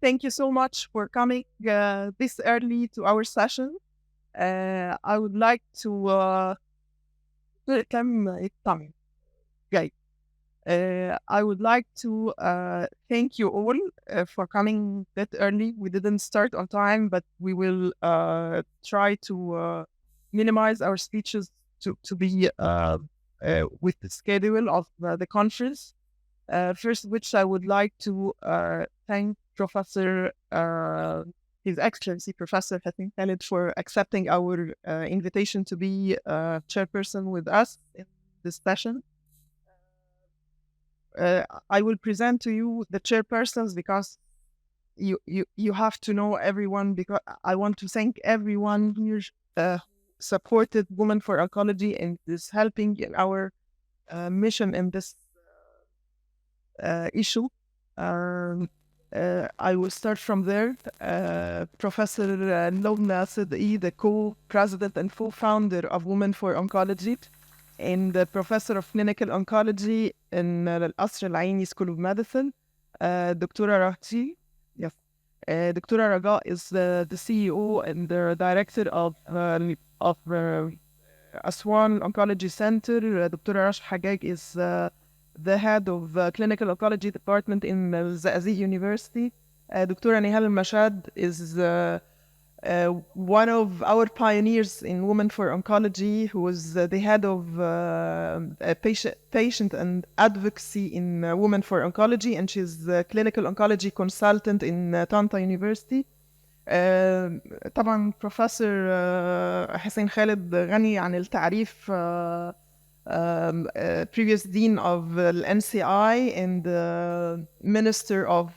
thank you so much for coming this early to our session. I would like to كم time جاي. I would like to thank you all for coming that early. We didn't start on time, but we will try to minimize our speeches to be with the schedule of the conference. First, which I would like to thank Professor, His Excellency Professor Hassan Khalid for accepting our invitation to be chairperson with us in this session. I will present to you the chairpersons because you have to know everyone, because I want to thank everyone here supported Women for Oncology and is helping in our mission in this issue. I will start from there. Professor Lobna Siddiqui, the co-president and co-founder of Women for Oncology, and the professor of clinical oncology in القصر العيني School of Medicine. Dr. Rahti, yes. Dr. Raga is the CEO and the director of Aswan Oncology Center. Dr. Rash Hagag is the head of clinical oncology department in Zaazit University. Dr. Nihal Mashad is one of our pioneers in Women for Oncology, who was the head of patient and advocacy in Women for Oncology, and she's a clinical oncology consultant in Tanta University. طبعا بروفيسور حسين خالد غني عن التعريف. Previous dean of NCI and Minister of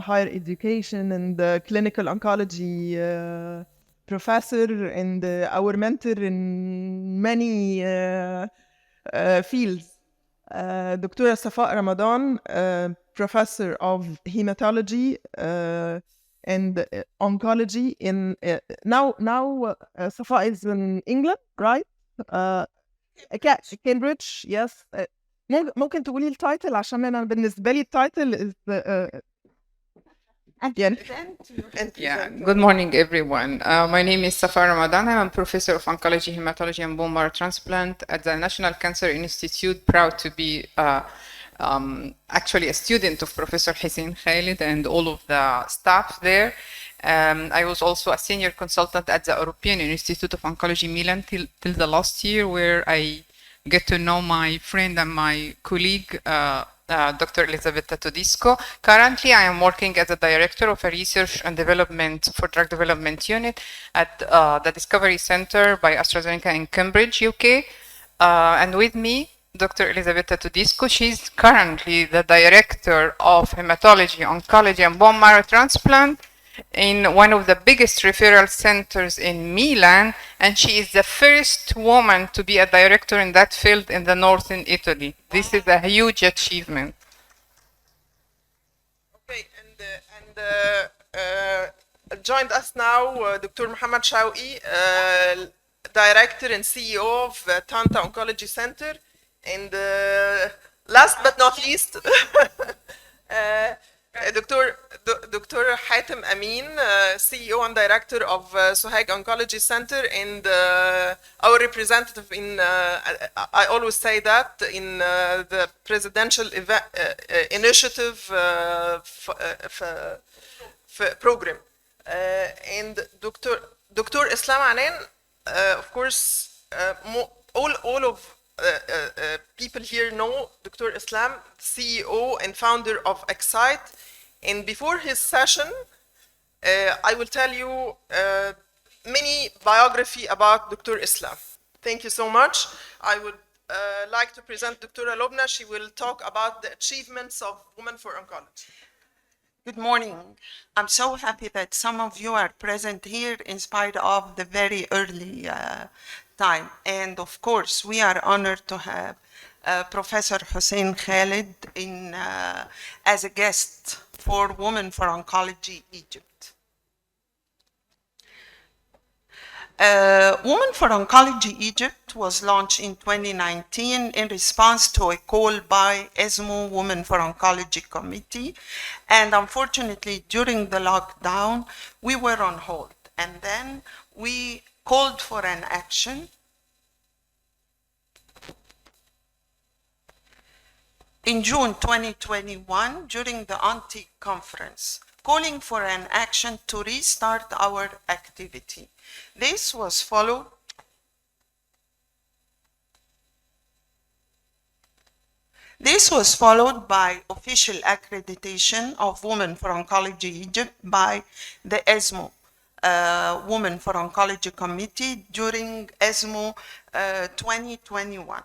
Higher Education and Clinical Oncology professor and our mentor in many fields. Dr. Safa Ramadan, Professor of Hematology and Oncology in now Safa is in England, right? Cambridge, yes. ممكن تقولي التايتل عشان انا بالنسبه لي التايتل is Yeah, good morning, everyone. My name is Safa Ramadan. I'm a professor of oncology, hematology, and bone marrow transplant at the National Cancer Institute. Proud to be actually a student of Professor Hussein Khalid and all of the staff there. I was also a senior consultant at the European Institute of Oncology Milan till the last year, where I get to know my friend and my colleague, Dr. Elisabetta Todisco. Currently, I am working as a director of a research and development for drug development unit at the Discovery Center by AstraZeneca in Cambridge, UK. And with me, Dr. Elisabetta Todisco. She's currently the director of hematology, oncology, and bone marrow transplant in one of the biggest referral centers in Milan, and she is the first woman to be a director in that field in the northern Italy. This is a huge achievement. Okay, and joined us now Dr. Mohammed Shawqi, director and CEO of Tanta Oncology Center, and last but not least, Dr. Hatem Amin, CEO and director of Sohag Oncology Center, and our representative in, I always say that, in the presidential initiative program. And Dr. Islam Anan, of course, all of people here know Dr. Islam, CEO and founder of Excite. And before his session, I will tell you mini biography about Dr. Islam. Thank you so much. I would like to present Dr. Lobna. She will talk about the achievements of Women for Oncology. Good morning. I'm so happy that some of you are present here in spite of the very early time. And of course, we are honored to have Professor Hussein Khalid as a guest for Women for Oncology Egypt. Women for Oncology Egypt was launched in 2019 in response to a call by ESMO Women for Oncology Committee. And unfortunately, during the lockdown, we were on hold. And then we called for an action. In June 2021, during the ANTI conference, calling for an action to restart our activity. This was followed by official accreditation of Women for Oncology Egypt by the ESMO Women for Oncology Committee during ESMO 2021.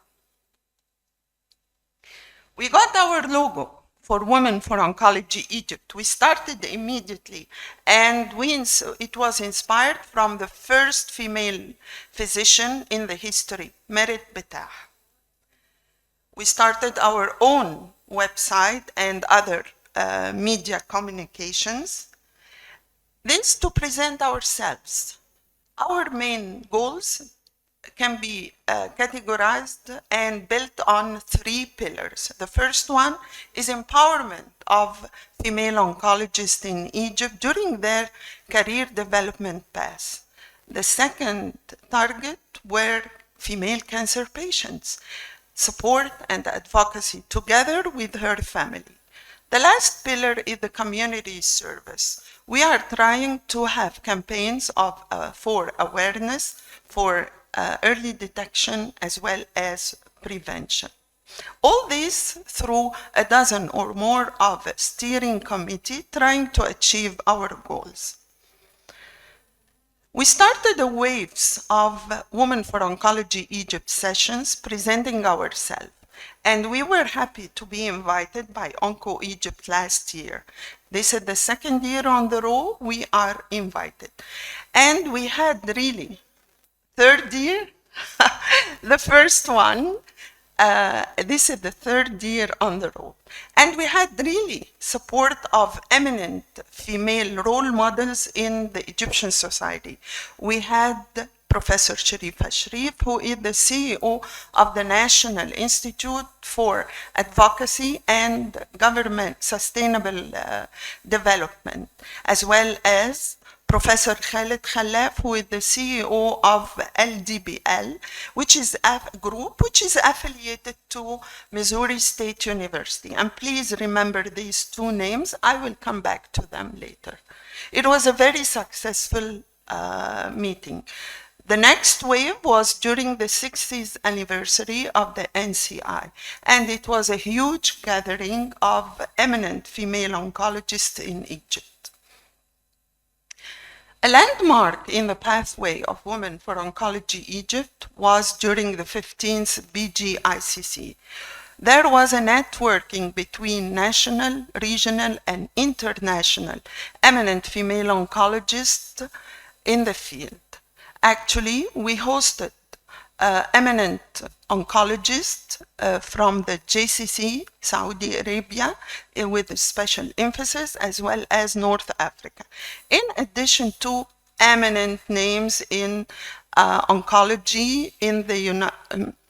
We got our logo for Women for Oncology Egypt. We started immediately, and it was inspired from the first female physician in the history, Merit Betah. We started our own website and other media communications. This to present ourselves. Our main goals can be categorized and built on 3 pillars. The first one is empowerment of female oncologists in Egypt during their career development path. The second target were female cancer patients, support and advocacy together with her family. The last pillar is the community service. We are trying to have campaigns for awareness, for early detection, as well as prevention. All this through a dozen or more of a steering committee trying to achieve our goals. We started the waves of Women for Oncology Egypt sessions presenting ourselves. And we were happy to be invited by Onco Egypt last year. This is the second year on the row we are invited. And we had really, third year, the first one, this is the third year on the road. And we had really support of eminent female role models in the Egyptian society. We had Professor Sharifa Sharif, who is the CEO of the National Institute for Advocacy and Government Sustainable Development, as well as Professor Khaled Khalaf, who is the CEO of LDBL, which is a group which is affiliated to Missouri State University. And please remember these 2 names. I will come back to them later. It was a very successful meeting. The next wave was during the 60th anniversary of the NCI, and it was a huge gathering of eminent female oncologists in Egypt. A landmark in the pathway of Women for Oncology Egypt was during the 15th BGICC. There was a networking between national, regional, and international eminent female oncologists in the field. Actually, we hosted eminent oncologists from the JCC, Saudi Arabia, with a special emphasis, as well as North Africa. In addition to eminent names in oncology in the,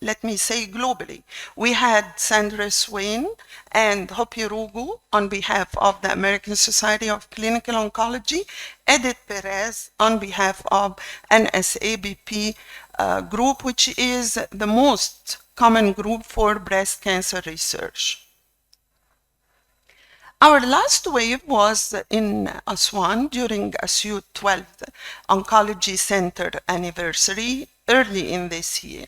let me say globally. We had Sandra Swain and Hopi Rugu on behalf of the American Society of Clinical Oncology, Edith Perez on behalf of NSABP group, which is the most common group for breast cancer research. Our last wave was in Aswan during ASU 12th Oncology Center anniversary early in this year.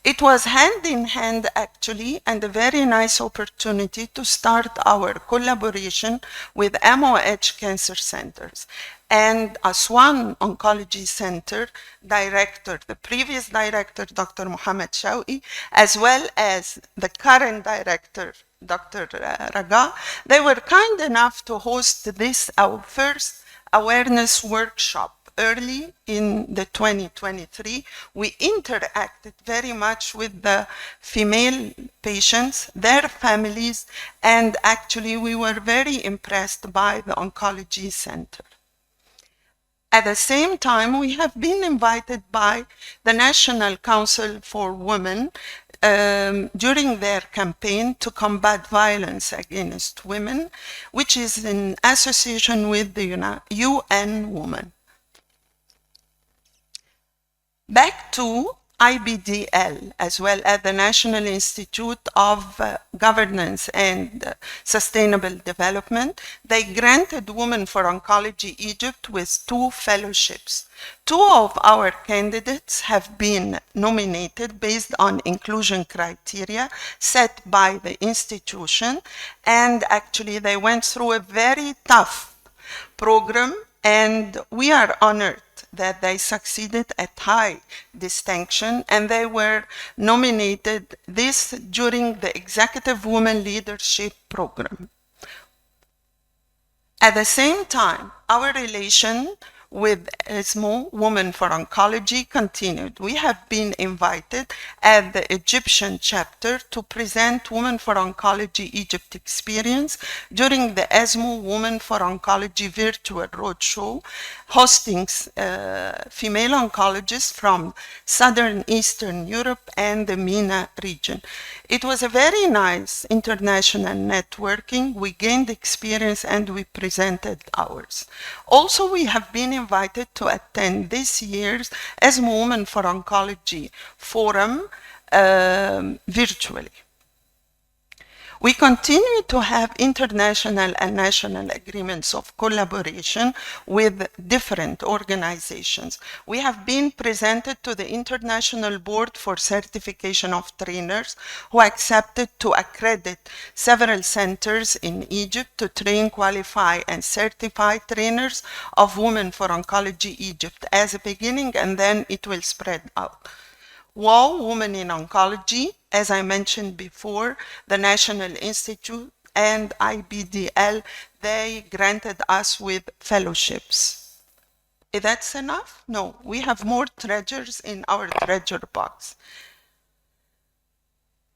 It was hand in hand actually, and a very nice opportunity to start our collaboration with MOH cancer centers. And Aswan Oncology Center director, the previous director, Dr. Mohammed Shawi, as well as the current director, Dr. Raga, they were kind enough to host this, our first awareness workshop early in the 2023. We interacted very much with the female patients, their families, and actually we were very impressed by the oncology center. At the same time, we have been invited by the National Council for Women during their campaign to combat violence against women, which is in association with the UN Women. Back to IBDL, as well as the National Institute of Governance and Sustainable Development, they granted Women for Oncology Egypt with 2 fellowships. 2 of our candidates have been nominated based on inclusion criteria set by the institution, and actually they went through a very tough program, and we are honored that they succeeded at high distinction, and they were nominated this during the Executive Women Leadership Program. At the same time, our relation with ESMO, Women for Oncology, continued. We have been invited at the Egyptian chapter to present Women for Oncology Egypt experience during the ESMO Women for Oncology virtual roadshow, hosting female oncologists from Southern Eastern Europe and the MENA region. It was a very nice international networking. We gained experience and we presented ours. Also, we have been invited to attend this year's ESMO Women for Oncology Forum virtually. We continue to have international and national agreements of collaboration with different organizations. We have been presented to the International Board for Certification of Trainers, who accepted to accredit several centers in Egypt to train, qualify, and certify trainers of Women for Oncology Egypt as a beginning, and then it will spread out. WOW, Women in Oncology, as I mentioned before, the National Institute and IBDL, they granted us with fellowships. If that's enough? No, we have more treasures in our treasure box.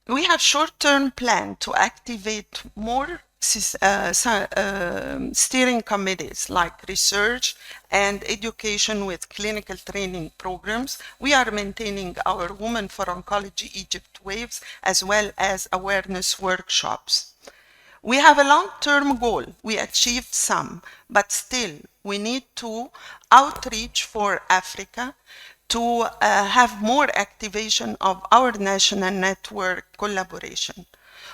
We have short-term plan to activate more steering committees like research and education with clinical training programs. We are maintaining our Women for Oncology Egypt waves as well as awareness workshops. We have a long-term goal. We achieved some, but still we need to outreach for Africa to have more activation of our national network collaboration.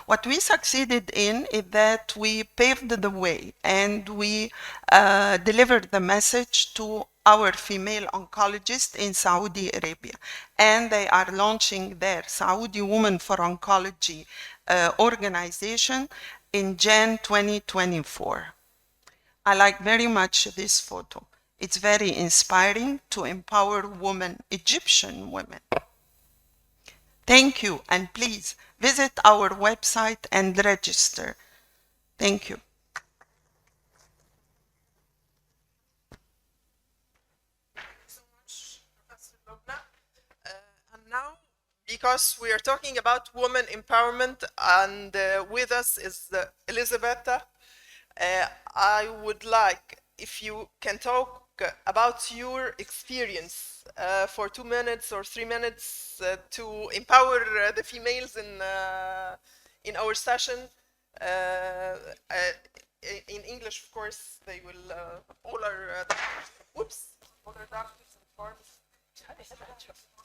What we succeeded in is that we paved the way and we delivered the message to our female oncologists in Saudi Arabia. And they are launching their Saudi Women for Oncology organization in Jan 2024. I like very much this photo. It's very inspiring to empower women, Egyptian women. Thank you, and please visit our website and register. Thank you. So much, Professor Lubna. And now, because we are talking about women empowerment, and with us is Elisabetta, I would like if you can talk about your experience for 2 minutes or 3 minutes to empower the females in our session. In English, of course, they will all our whoops, all our doctors and pharmacists.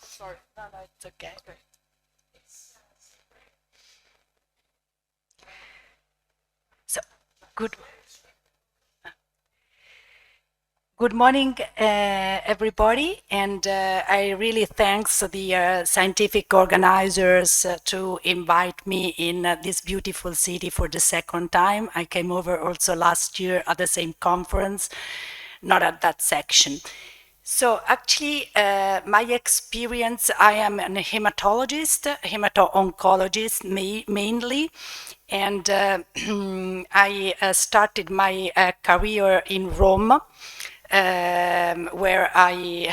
Sorry. No, it's okay. So, good morning, everybody, and I really thanks the scientific organizers to invite me in this beautiful city for the second time. I came over also last year at the same conference, not at that section. So actually, my experience, I am a hematologist, hemato-oncologist mainly, and I started my career in Rome, where I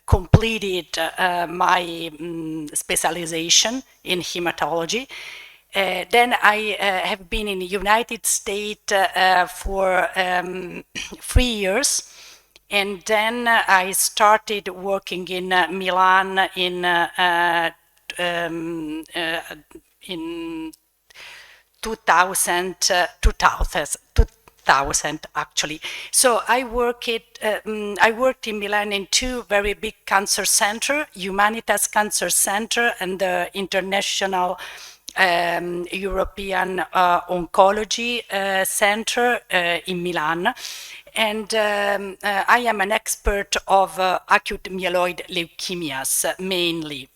completed my specialization in hematology. Then I have been in the United States for 3 years And then I started working in Milan in 2000 actually. So I worked in Milan in two very big cancer center, Humanitas Cancer Center and the International European Oncology Center in Milan. And I am an expert of acute myeloid leukemias mainly.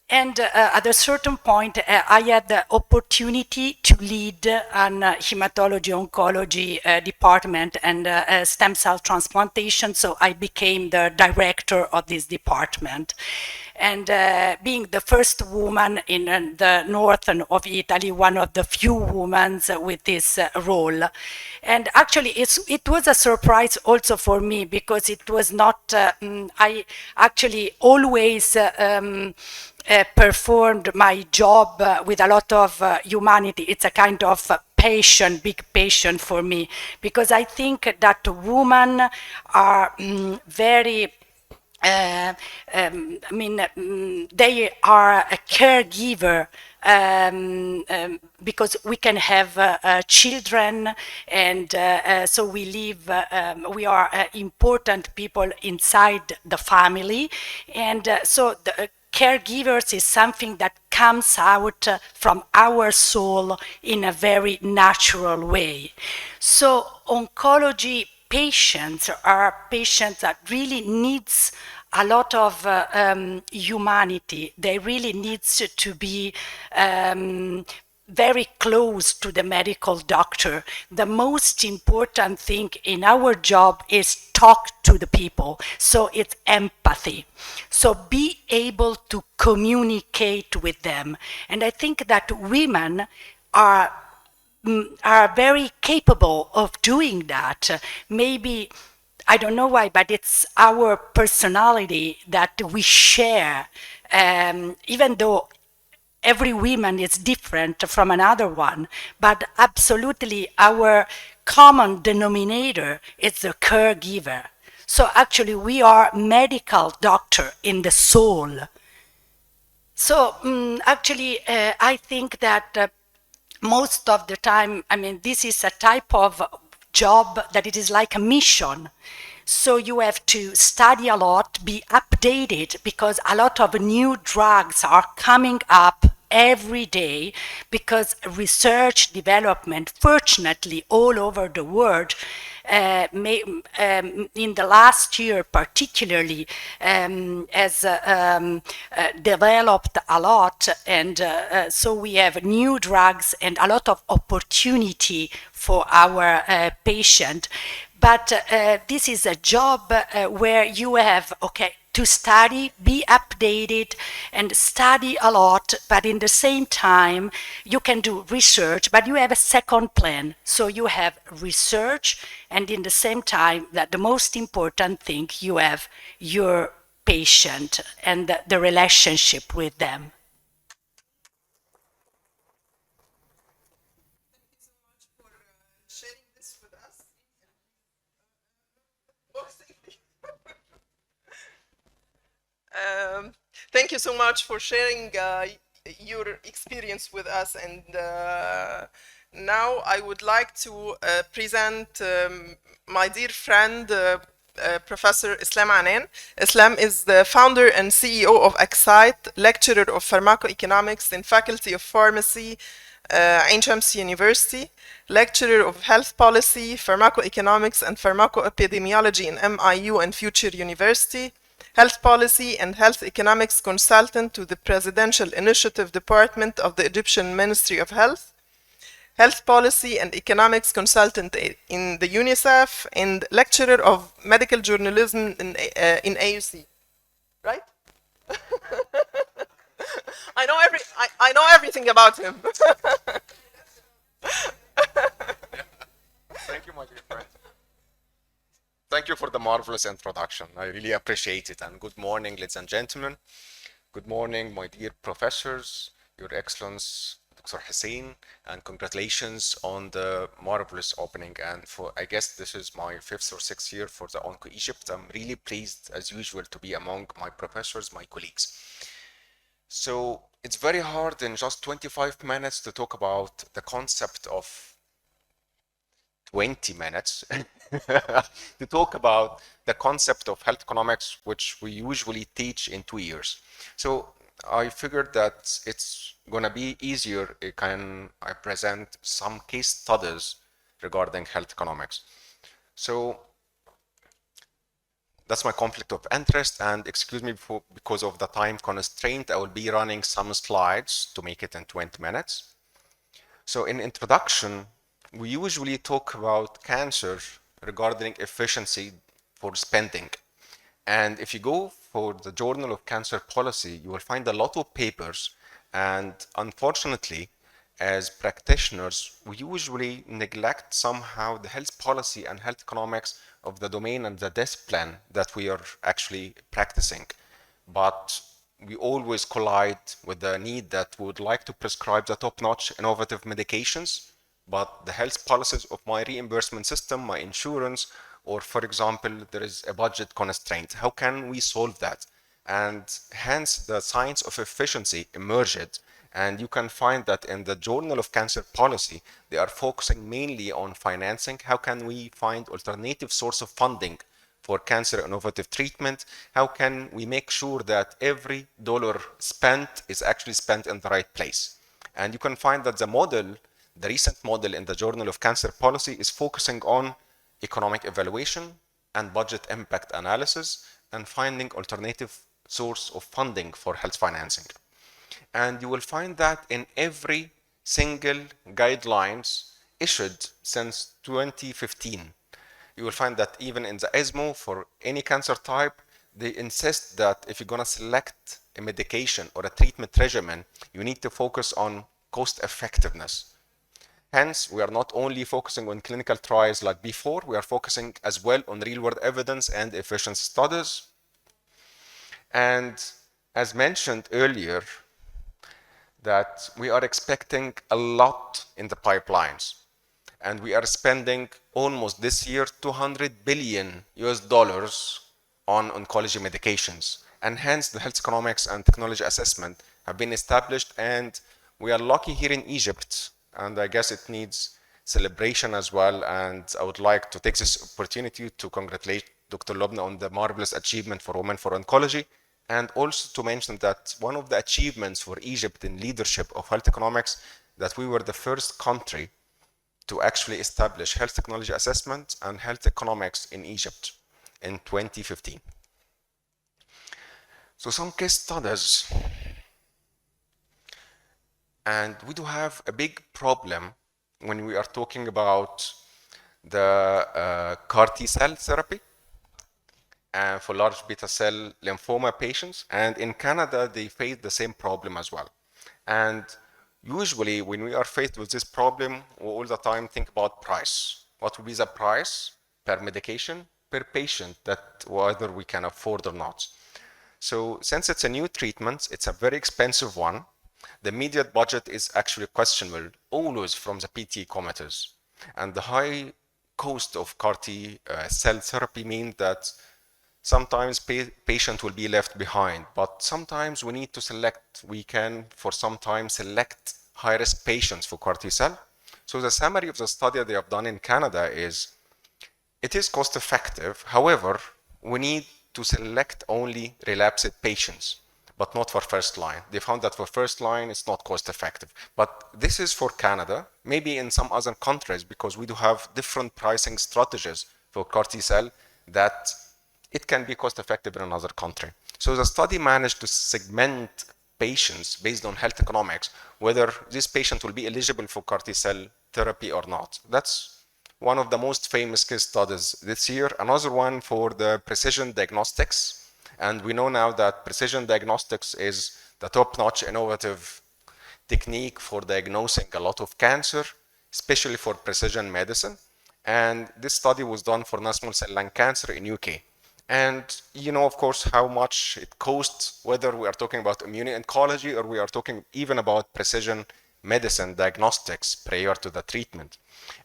And at a certain point, I had the opportunity to lead an hematology oncology department and stem cell transplantation. So I became the director of this department. And being the first woman in the north of Italy, one of the few women with this role. And actually, it was a surprise also for me because it was not, I actually always performed my job with a lot of humanity. It's a kind of passion, big passion for me, because I think that women are very I mean, they are a caregiver because we can have children, and so we live. We are important people inside the family, and so the caregivers is something that comes out from our soul in a very natural way. So oncology patients are patients that really needs a lot of humanity. They really needs to be very close to the medical doctor. The most important thing in our job is talk to the people. So it's empathy. So be able to communicate with them. And I think that women are very capable of doing that. Maybe, I don't know why, but it's our personality that we share, even though every woman is different from another one, but absolutely our common denominator is the caregiver. So actually we are medical doctor in the soul. So actually I think that most of the time, I mean, this is a type of job that it is like a mission. So you have to study a lot, be updated, because a lot of new drugs are coming up every day, because research development, fortunately, all over the world, in the last year particularly, has developed a lot, and so we have new drugs and a lot of opportunity for our patient. But this is a job where you have, okay, to study, be updated, and study a lot, but in the same time, you can do research, but you have a second plan. So you have research, and in the same time, that the most important thing, you have your patient and the relationship with them. Thank you so much for sharing your experience with us. And now I would like to present my dear friend, Professor Islam Anan. Islam is the founder and CEO of Excite, lecturer of pharmacoeconomics in Faculty of Pharmacy, Ain Shams University, lecturer of health policy, pharmacoeconomics, and pharmacoepidemiology in MIU and Future University, health policy and health economics consultant to the Presidential Initiative Department of the Egyptian Ministry of Health, health policy and economics consultant in the UNICEF, and lecturer of medical journalism in AUC. Right? I know everything about him. Thank you, my dear friend. Thank you for the marvelous introduction. I really appreciate it. And good morning, ladies and gentlemen. Good morning, my dear professors, Your Excellence, the Dr. Hussein, and congratulations on the marvelous opening. And for, I guess this is my 5th or 6th year for the Onco Egypt. I'm really pleased, as usual, to be among my professors, my colleagues. So it's very hard in just 25 minutes to talk about the concept of 20 minutes to talk about the concept of health economics, which we usually teach in 2 years. So I figured that it's gonna be easier can I present some case studies regarding health economics. So that's my conflict of interest, and excuse me because of the time constraint, I will be running some slides to make it in 20 minutes. So in introduction, we usually talk about cancer regarding efficiency for spending. And if you go for the Journal of Cancer Policy, you will find a lot of papers. And unfortunately, as practitioners, we usually neglect somehow the health policy and health economics of the domain and the discipline that we are actually practicing. But we always collide with the need that we would like to prescribe the top-notch innovative medications, but the health policies of my reimbursement system, my insurance, or for example, there is a budget constraint. How can we solve that? And hence the science of efficiency emerged. And you can find that in the Journal of Cancer Policy, they are focusing mainly on financing. How can we find alternative source of funding for cancer innovative treatment? How can we make sure that every dollar spent is actually spent in the right place? And you can find that the model, the recent model in the Journal of Cancer Policy, is focusing on economic evaluation and budget impact analysis and finding alternative source of funding for health financing. And you will find that in every single guidelines issued since 2015. You will find that even in the ESMO for any cancer type, they insist that if you're going to select a medication or a treatment regimen, you need to focus on cost effectiveness. Hence, we are not only focusing on clinical trials like before, we are focusing as well on real-world evidence and efficiency studies. And as mentioned earlier, that we are expecting a lot in the pipelines. And we are spending almost this year $200 billion on oncology medications. And hence the health economics and technology assessment have been established, and we are lucky here in Egypt, and I guess it needs celebration as well. And I would like to take this opportunity to congratulate Dr. Lobna on the marvelous achievement for Women for Oncology, and also to mention that one of the achievements for Egypt in leadership of health economics, that we were the first country to actually establish health technology assessment and health economics in Egypt in 2015. So some case studies. And we do have a big problem when we are talking about the CAR T cell therapy for large beta cell lymphoma patients. And in Canada, they face the same problem as well. And usually when we are faced with this problem, we all the time think about price. What will be the price per medication, per patient, that whether we can afford or not. So since it's a new treatment, it's a very expensive one. The immediate budget is actually questionable, always from the PT committees. And the high cost of CAR T cell therapy means that sometimes patient will be left behind, but sometimes we need to select, we can for some time select high-risk patients for CAR T cell. So the summary of the study they have done in Canada is, it is cost effective. However, we need to select only relapsed patients, but not for first line. They found that for first line, it's not cost effective. But this is for Canada, maybe in some other countries, because we do have different pricing strategies for CAR T cell, that it can be cost effective in another country. So the study managed to segment patients based on health economics, whether this patient will be eligible for CAR T cell therapy or not. That's one of the most famous case studies this year. Another one for the precision diagnostics. And we know now that precision diagnostics is the top-notch innovative technique for diagnosing a lot of cancer, especially for precision medicine. And this study was done for non-small cell lung cancer in UK. And you know, of course, how much it costs, whether we are talking about immuno-oncology or we are talking even about precision medicine diagnostics prior to the treatment.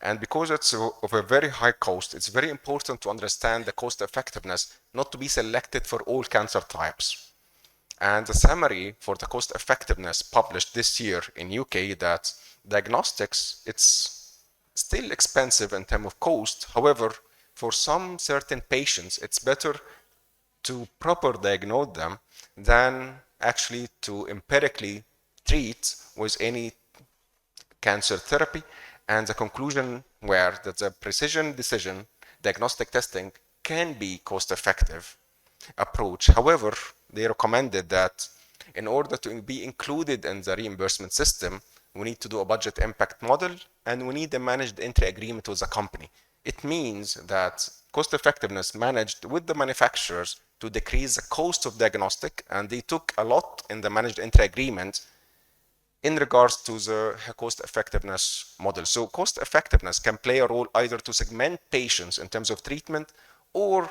And because it's of a very high cost, it's very important to understand the cost effectiveness not to be selected for all cancer types. And the summary for the cost effectiveness published this year in UK that diagnostics, it's still expensive in terms of cost. However, for some certain patients, it's better to proper diagnose them than actually to empirically treat with any cancer therapy. And the conclusion were that the precision decision diagnostic testing can be cost effective approach. However, they recommended that in order to be included in the reimbursement system, we need to do a budget impact model and we need a managed entry agreement with the company. It means that cost effectiveness managed with the manufacturers to decrease the cost of diagnostic, and they took a lot in the managed entry agreement in regards to the cost effectiveness model. So cost effectiveness can play a role either to segment patients in terms of treatment or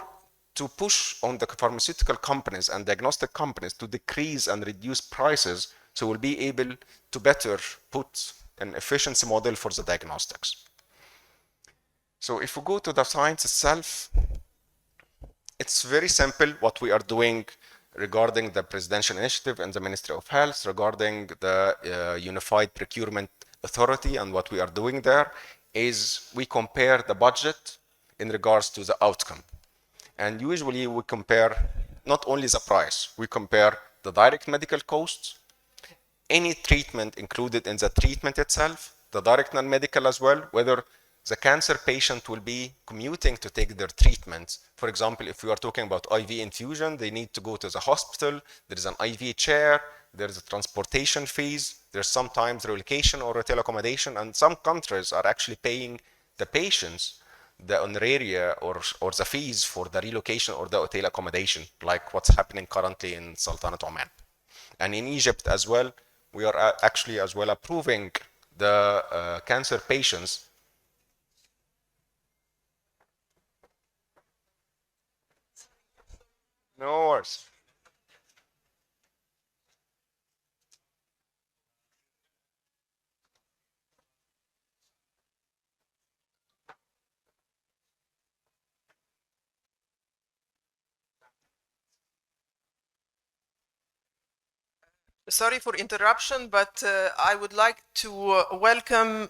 to push on the pharmaceutical companies and diagnostic companies to decrease and reduce prices, so we'll be able to better put an efficiency model for the diagnostics. So if we go to the science itself, it's very simple what we are doing regarding the presidential initiative and the Ministry of Health regarding the Unified Procurement Authority, and what we are doing there is we compare the budget in regards to the outcome. And usually we compare not only the price, we compare the direct medical costs, any treatment included in the treatment itself, the direct non-medical as well, whether the cancer patient will be commuting to take their treatment. For example, if we are talking about IV infusion, they need to go to the hospital, there is an IV chair, there's a transportation fees, there's sometimes relocation or hotel accommodation, and some countries are actually paying the patients the honoraria or the fees for the relocation or the hotel accommodation, like what's happening currently in Sultanate Oman. And in Egypt as well, we are actually as well approving the cancer patients. No worries. Sorry for interruption, but I would like to welcome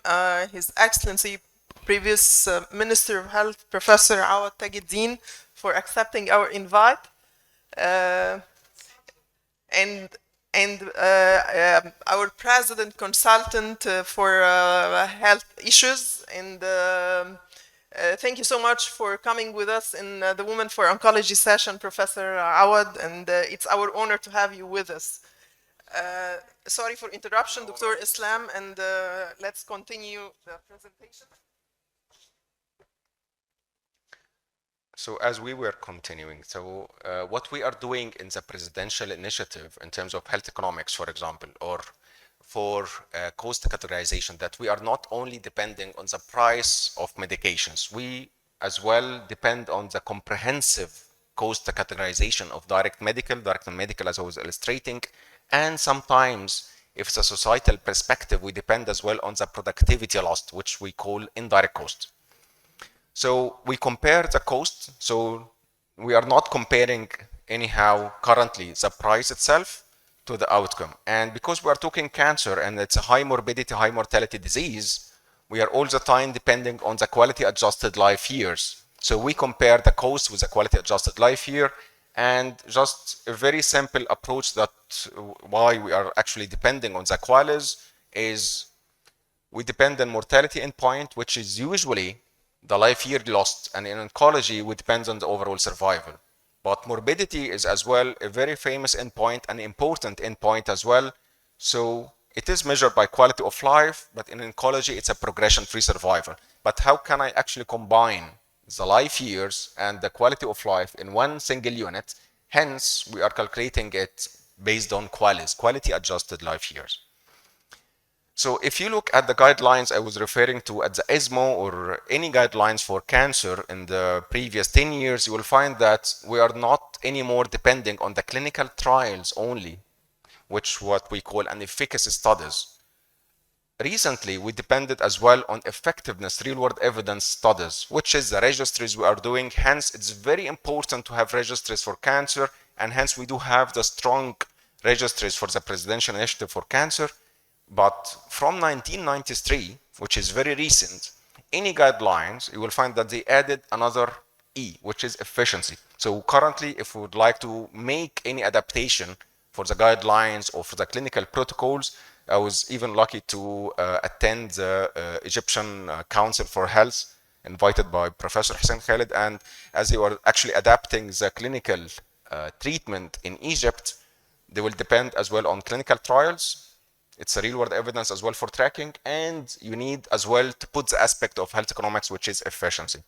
His Excellency, previous Minister of Health, Professor Awad Tajuddin, for accepting our invite. And our president consultant for health issues. And thank you so much for coming with us in the Women for Oncology session, Professor Awad, and it's our honor to have you with us. Sorry for interruption, Dr. Islam, and let's continue the presentation. So as we were continuing, so what we are doing in the presidential initiative in terms of health economics, for example, or for cost categorization, that we are not only depending on the price of medications, we as well depend on the comprehensive cost categorization of direct medical, as I was illustrating, and sometimes if it's a societal perspective, we depend as well on the productivity lost, which we call indirect cost. So we compare the cost. So we are not comparing anyhow currently the price itself to the outcome. And because we are talking cancer and it's a high morbidity, high mortality disease, we are all the time depending on the quality adjusted life years. So we compare the cost with the quality adjusted life year, and just a very simple approach that why we are actually depending on the qualis is we depend on mortality endpoint, which is usually the life year lost, and in oncology we depend on the overall survival. But morbidity is as well a very famous endpoint, an important endpoint as well. So it is measured by quality of life, but in oncology it's a progression-free survival. But how can I actually combine the life years and the quality of life in one single unit? Hence, we are calculating it based on QALYs, quality adjusted life years. So if you look at the guidelines I was referring to at the ESMO or any guidelines for cancer in the previous 10 years, you will find that we are not anymore depending on the clinical trials only, which what we call an efficacy studies. recently we depended as well on effectiveness real-world evidence studies, which is the registries we are doing. Hence, it's very important to have registries for cancer, and hence we do have the strong registries for the Presidential Initiative for Cancer. But from 1993, which is very recent, any guidelines, you will find that they added another E, which is efficiency. So currently, if we would like to make any adaptation for the guidelines or for the clinical protocols, I was even lucky to attend the Egyptian Council for Health, invited by Professor Hussein Khalid. And as they were actually adapting the clinical treatment in Egypt, they will depend as well on clinical trials. It's a real-world evidence as well for tracking, and you need as well to put the aspect of health economics, which is efficiency.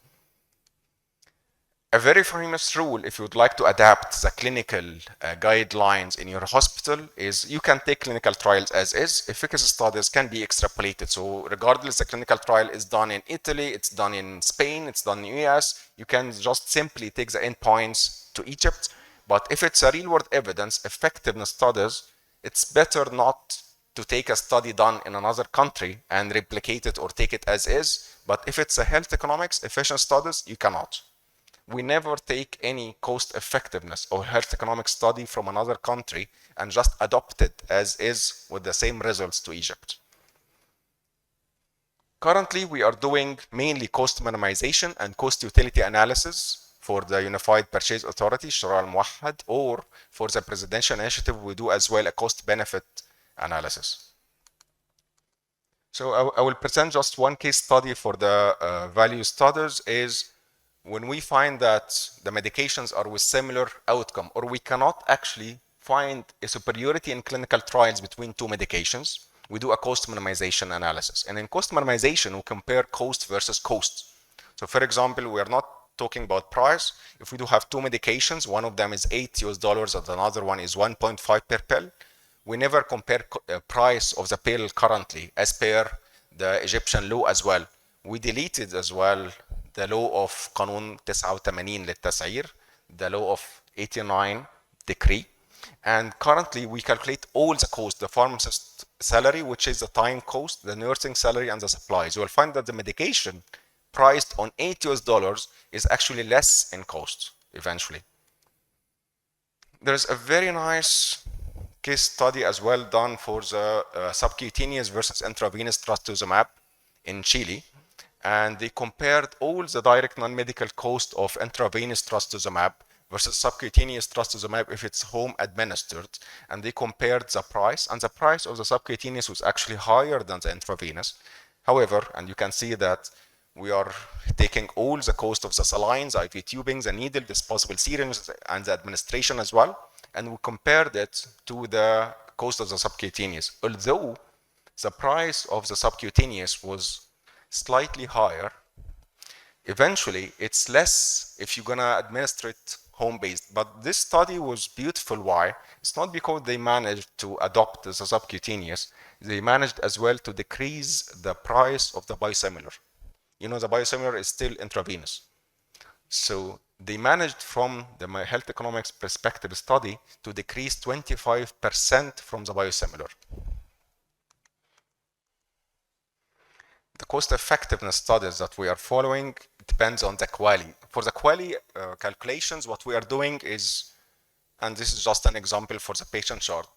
A very famous rule, if you would like to adapt the clinical guidelines in your hospital, is you can take clinical trials as is. Efficacy studies can be extrapolated. So regardless the clinical trial is done in Italy, it's done in Spain, it's done in the US, you can just simply take the endpoints to Egypt. But if it's a real-world evidence, effectiveness studies, it's better not to take a study done in another country and replicate it or take it as is. But if it's a health economics, efficient studies, you cannot. We never take any cost effectiveness or health economic study from another country and just adopt it as is with the same results to Egypt. Currently, we are doing mainly cost minimization and cost utility analysis for the Unified Purchase Authority, Shura al-Muwahhad, or for the Presidential Initiative, we do as well a cost benefit analysis. So I will present just one case study for the value studies. Is when we find that the medications are with similar outcome, or we cannot actually find a superiority in clinical trials between two medications, we do a cost minimization analysis. And in cost minimization, we compare cost versus cost. So for example, we are not talking about price. If we do have two medications, one of them is $8 and another one is 1.5 per pill, we never compare price of the pill currently as per the Egyptian law as well. We deleted as well the law of قانون 89 للتسعير, the law of 89 decree, and currently we calculate all the cost, the pharmacist salary, which is the time cost, the nursing salary, and the supplies. You will find that the medication priced on $8 is actually less in cost eventually. There's a very nice case study as well done for the subcutaneous versus intravenous trastuzumab in Chile. And they compared all the direct non-medical cost of intravenous trastuzumab versus subcutaneous trastuzumab if it's home administered. And they compared the price, and the price of the subcutaneous was actually higher than the intravenous. However, and you can see that we are taking all the cost of the salines, IV tubing, the needle, disposable syringes, and the administration as well. And we compared it to the cost of the subcutaneous. Although the price of the subcutaneous was slightly higher, eventually it's less if you're gonna administer it home-based. But this study was beautiful. Why? It's not because they managed to adopt the subcutaneous, they managed as well to decrease the price of the biosimilar. You know, the biosimilar is still intravenous. So they managed from the health economics perspective study to decrease 25% from the biosimilar. The cost effectiveness studies that we are following depends on the quality. For the quality calculations, what we are doing is, and this is just an example for the patient chart,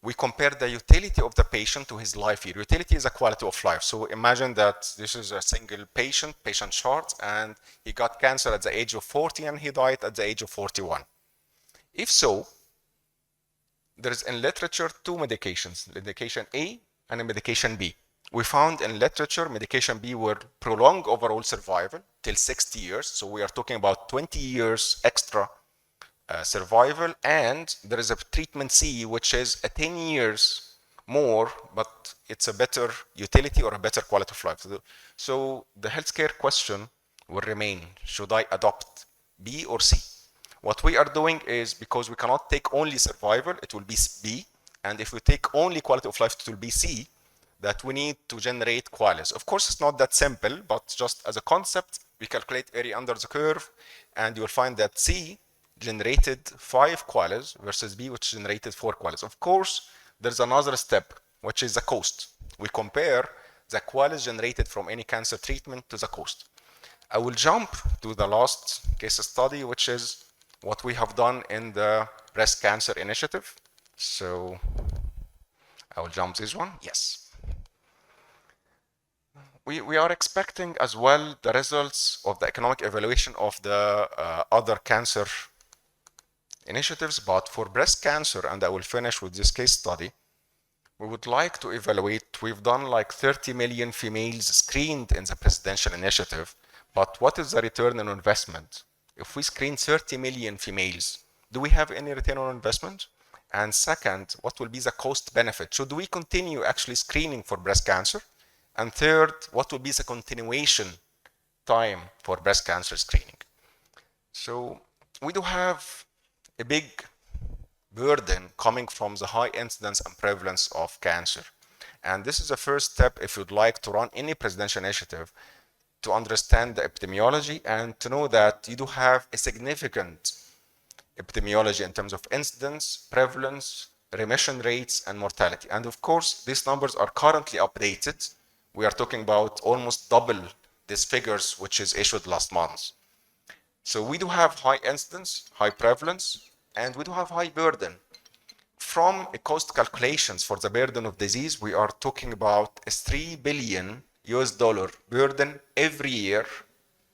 we compare the utility of the patient to his life year. Utility is a quality of life. So imagine that this is a single patient chart, and he got cancer at the age of 40 and he died at the age of 41. If so, there is in literature two medications, medication A and a medication B. We found in literature medication B will prolong overall survival till 60 years. So we are talking about 20 years extra survival, and there is a treatment C which is a 10 years more, but it's a better utility or a better quality of life. So the healthcare question will remain, should I adopt B or C? What we are doing is, because we cannot take only survival, it will be B, and if we take only quality of life, it will be C, that we need to generate QALYs. Of course, it's not that simple, but just as a concept, we calculate area under the curve, and you will find that C generated 5 QALYs versus B, which generated 4 QALYs. Of course, there's another step, which is the cost. we compare the quality generated from any cancer treatment to the cost. I will jump to the last case study, which is what we have done in the breast cancer initiative. So I will jump this one. Yes. We are expecting as well the results of the economic evaluation of the other cancer initiatives, but for breast cancer, and I will finish with this case study, we would like to evaluate, we've done like 30 million females screened in the presidential initiative, but what is the return on investment? If we screen 30 million females, do we have any return on investment? And second, what will be the cost benefit? Should we continue actually screening for breast cancer? And third, what will be the continuation time for breast cancer screening? So we do have a big burden coming from the high incidence and prevalence of cancer. And this is the first step if you'd like to run any presidential initiative, to understand the epidemiology and to know that you do have a significant epidemiology in terms of incidence, prevalence, remission rates, and mortality. And of course, these numbers are currently updated. We are talking about almost double these figures, which is issued last month. So we do have high incidence, high prevalence, and we do have high burden. From a cost calculations for the burden of disease, we are talking about a $3 billion burden every year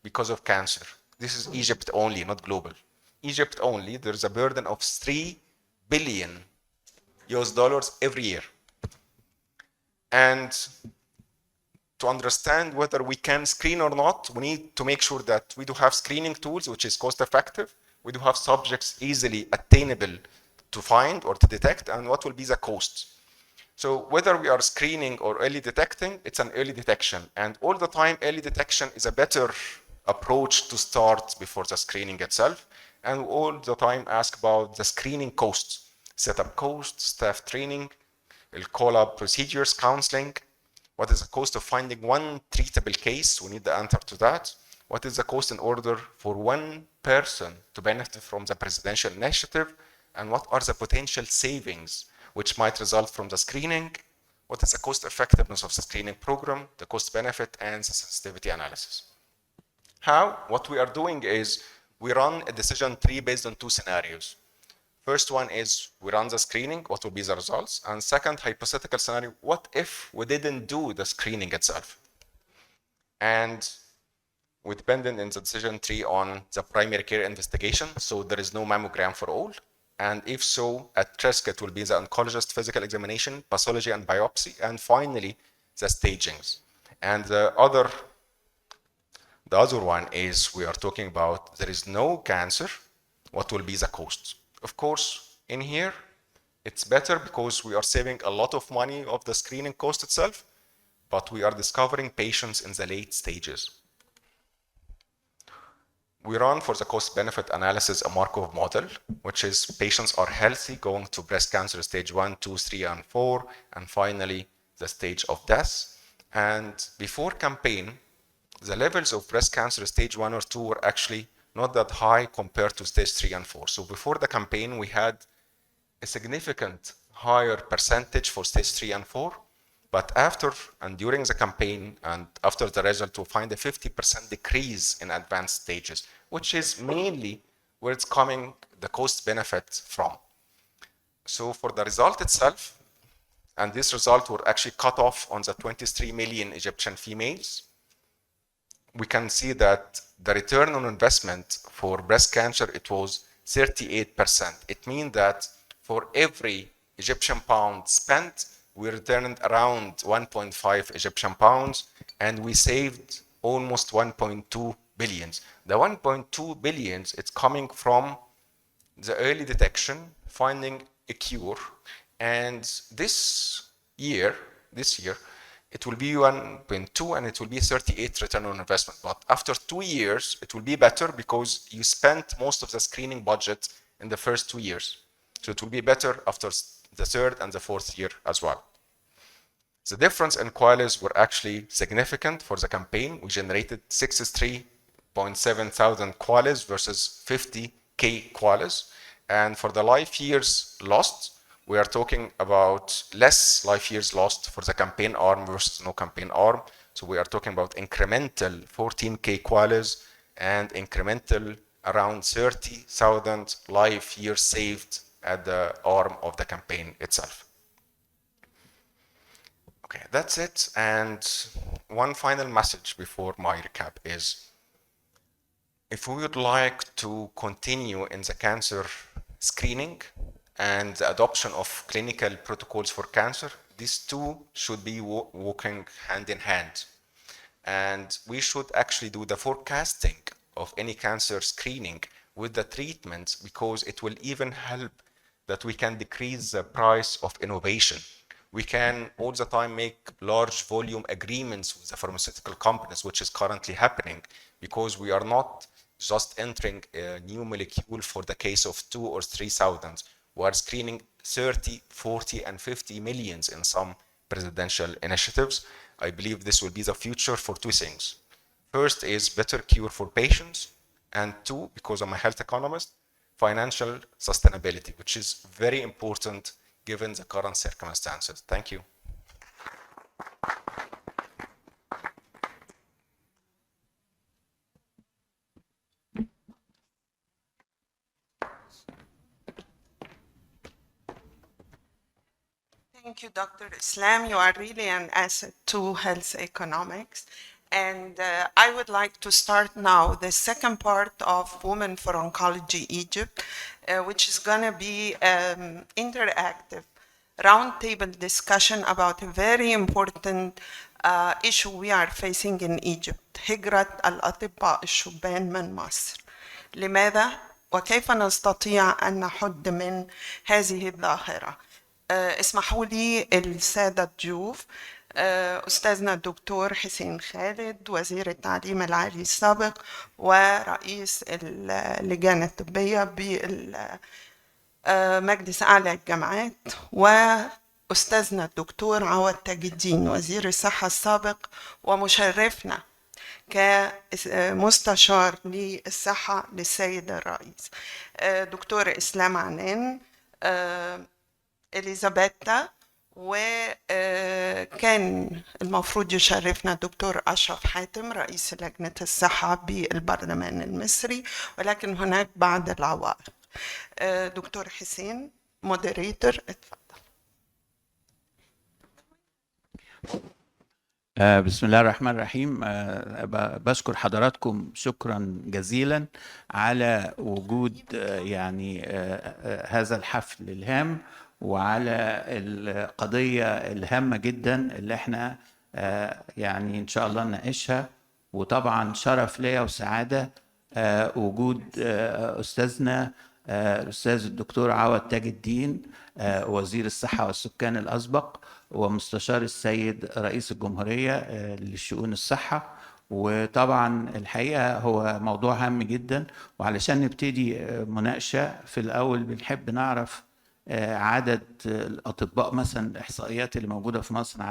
because of cancer. This is Egypt only, not global. Egypt only, there's a burden of $3 billion every year. And to understand whether we can screen or not, we need to make sure that we do have screening tools, which is cost effective. We do have subjects easily attainable to find or to detect, and what will be the cost. So whether we are screening or early detecting, it's an early detection. And all the time, early detection is a better approach to start before the screening itself. And all the time ask about the screening costs, setup costs, staff training, call-up procedures, counseling. What is the cost of finding one treatable case? We need the answer to that. What is the cost in order for one person to benefit from the presidential initiative? And what are the potential savings which might result from the screening? What is the cost effectiveness of the screening program, the cost benefit, and the sensitivity analysis? How? What we are doing is we run a decision tree based on two scenarios. First one is we run the screening, what will be the results? And second, hypothetical scenario, what if we didn't do the screening itself? And we depended in the decision tree on the primary care investigation, so there is no mammogram for all. And if so, at risk, it will be the oncologist physical examination, pathology and biopsy, and finally, the stagings. And the other one is we are talking about there is no cancer, what will be the cost? Of course, in here, it's better because we are saving a lot of money of the screening cost itself, but we are discovering patients in the late stages. We run for the cost benefit analysis a Markov model, which is patients are healthy going to breast cancer stage 1, 2, 3, and 4, and finally the stage of death. And before campaign, the levels of breast cancer stage 1 or 2 were actually not that high compared to stage 3 and 4. So before the campaign, we had a significant higher percentage for stage 3 and 4. But after and during the campaign and after the result, we'll find a 50% decrease in advanced stages, which is mainly where it's coming the cost benefit from. So for the result itself, and this result were actually cut off on the 23 million Egyptian females, we can see that the return on investment for breast cancer, it was 38%. It means that for every Egyptian pound spent, we returned around 1.5 Egyptian pounds, and we saved almost 1.2 billion. The 1.2 billion, it's coming from the early detection, finding a cure, and this year, it will be 1.2 and it will be 38 return on investment. But after 2 years, it will be better because you spent most of the screening budget in the first 2 years. So it will be better after the third and the fourth year as well. The difference in qualities were actually significant for the campaign. We generated 63.7 thousand qualities versus 50K qualities. And for the life years lost, we are talking about less life years lost for the campaign arm versus no campaign arm. So we are talking about incremental 14K qualis and incremental around 30,000 life years saved at the arm of the campaign itself. Okay, that's it. And one final message before my recap is, if we would like to continue in the cancer screening and the adoption of clinical protocols for cancer, these two should be walking hand in hand. And we should actually do the forecasting of any cancer screening with the treatments, because it will even help that we can decrease the price of innovation. We can all the time make large volume agreements with the pharmaceutical companies, which is currently happening, because we are not just entering a new molecule for the case of 2 or 3,000. We are screening 30, 40, and 50 millions in some presidential initiatives. I believe this will be the future for two things. First is better cure for patients, and two, because I'm a health economist, financial sustainability, which is very important given the current circumstances. Thank you. Thank you, Dr. Islam. You are really an asset to health economics. And I would like to start now the second part of Women for Oncology Egypt, which is going to be interactive roundtable discussion about a very important issue we are facing in Egypt, هجرة الأطباء الشبان من مصر. لماذا وكيف نستطيع أن نحد من هذه الظاهرة؟ اسمحوا لي السادة الضيوف، أستاذنا الدكتور حسين خالد وزير التعليم العالي السابق ورئيس اللجان الطبية بمجلس أعلى الجامعات، وأستاذنا الدكتور عوض تاج الدين وزير الصحة السابق ومشرفنا كمستشار للصحة للسيد الرئيس، دكتور إسلام عنان، إليزابيتا، وكان المفروض يشرفنا الدكتور أشرف حاتم رئيس لجنة الصحة بالبرلمان المصري، ولكن هناك بعض العوائق. دكتور حسين مودريتور، اتفضل. بسم الله الرحمن الرحيم. بشكر حضراتكم شكرا جزيلا على وجود يعني هذا الحفل الهام، وعلى القضية الهامة جدا اللي احنا يعني ان شاء الله نناقشها. وطبعا شرف ليا وسعادة وجود أستاذنا الأستاذ الدكتور عوض تاج الدين وزير الصحة والسكان الأسبق ومستشار السيد رئيس الجمهورية لشؤون الصحة. وطبعا الحقيقة هو موضوع هام جدا، وعلشان نبتدي مناقشة في الأول بنحب نعرف عدد الأطباء، مثلا الإحصائيات اللي موجودة في مصر،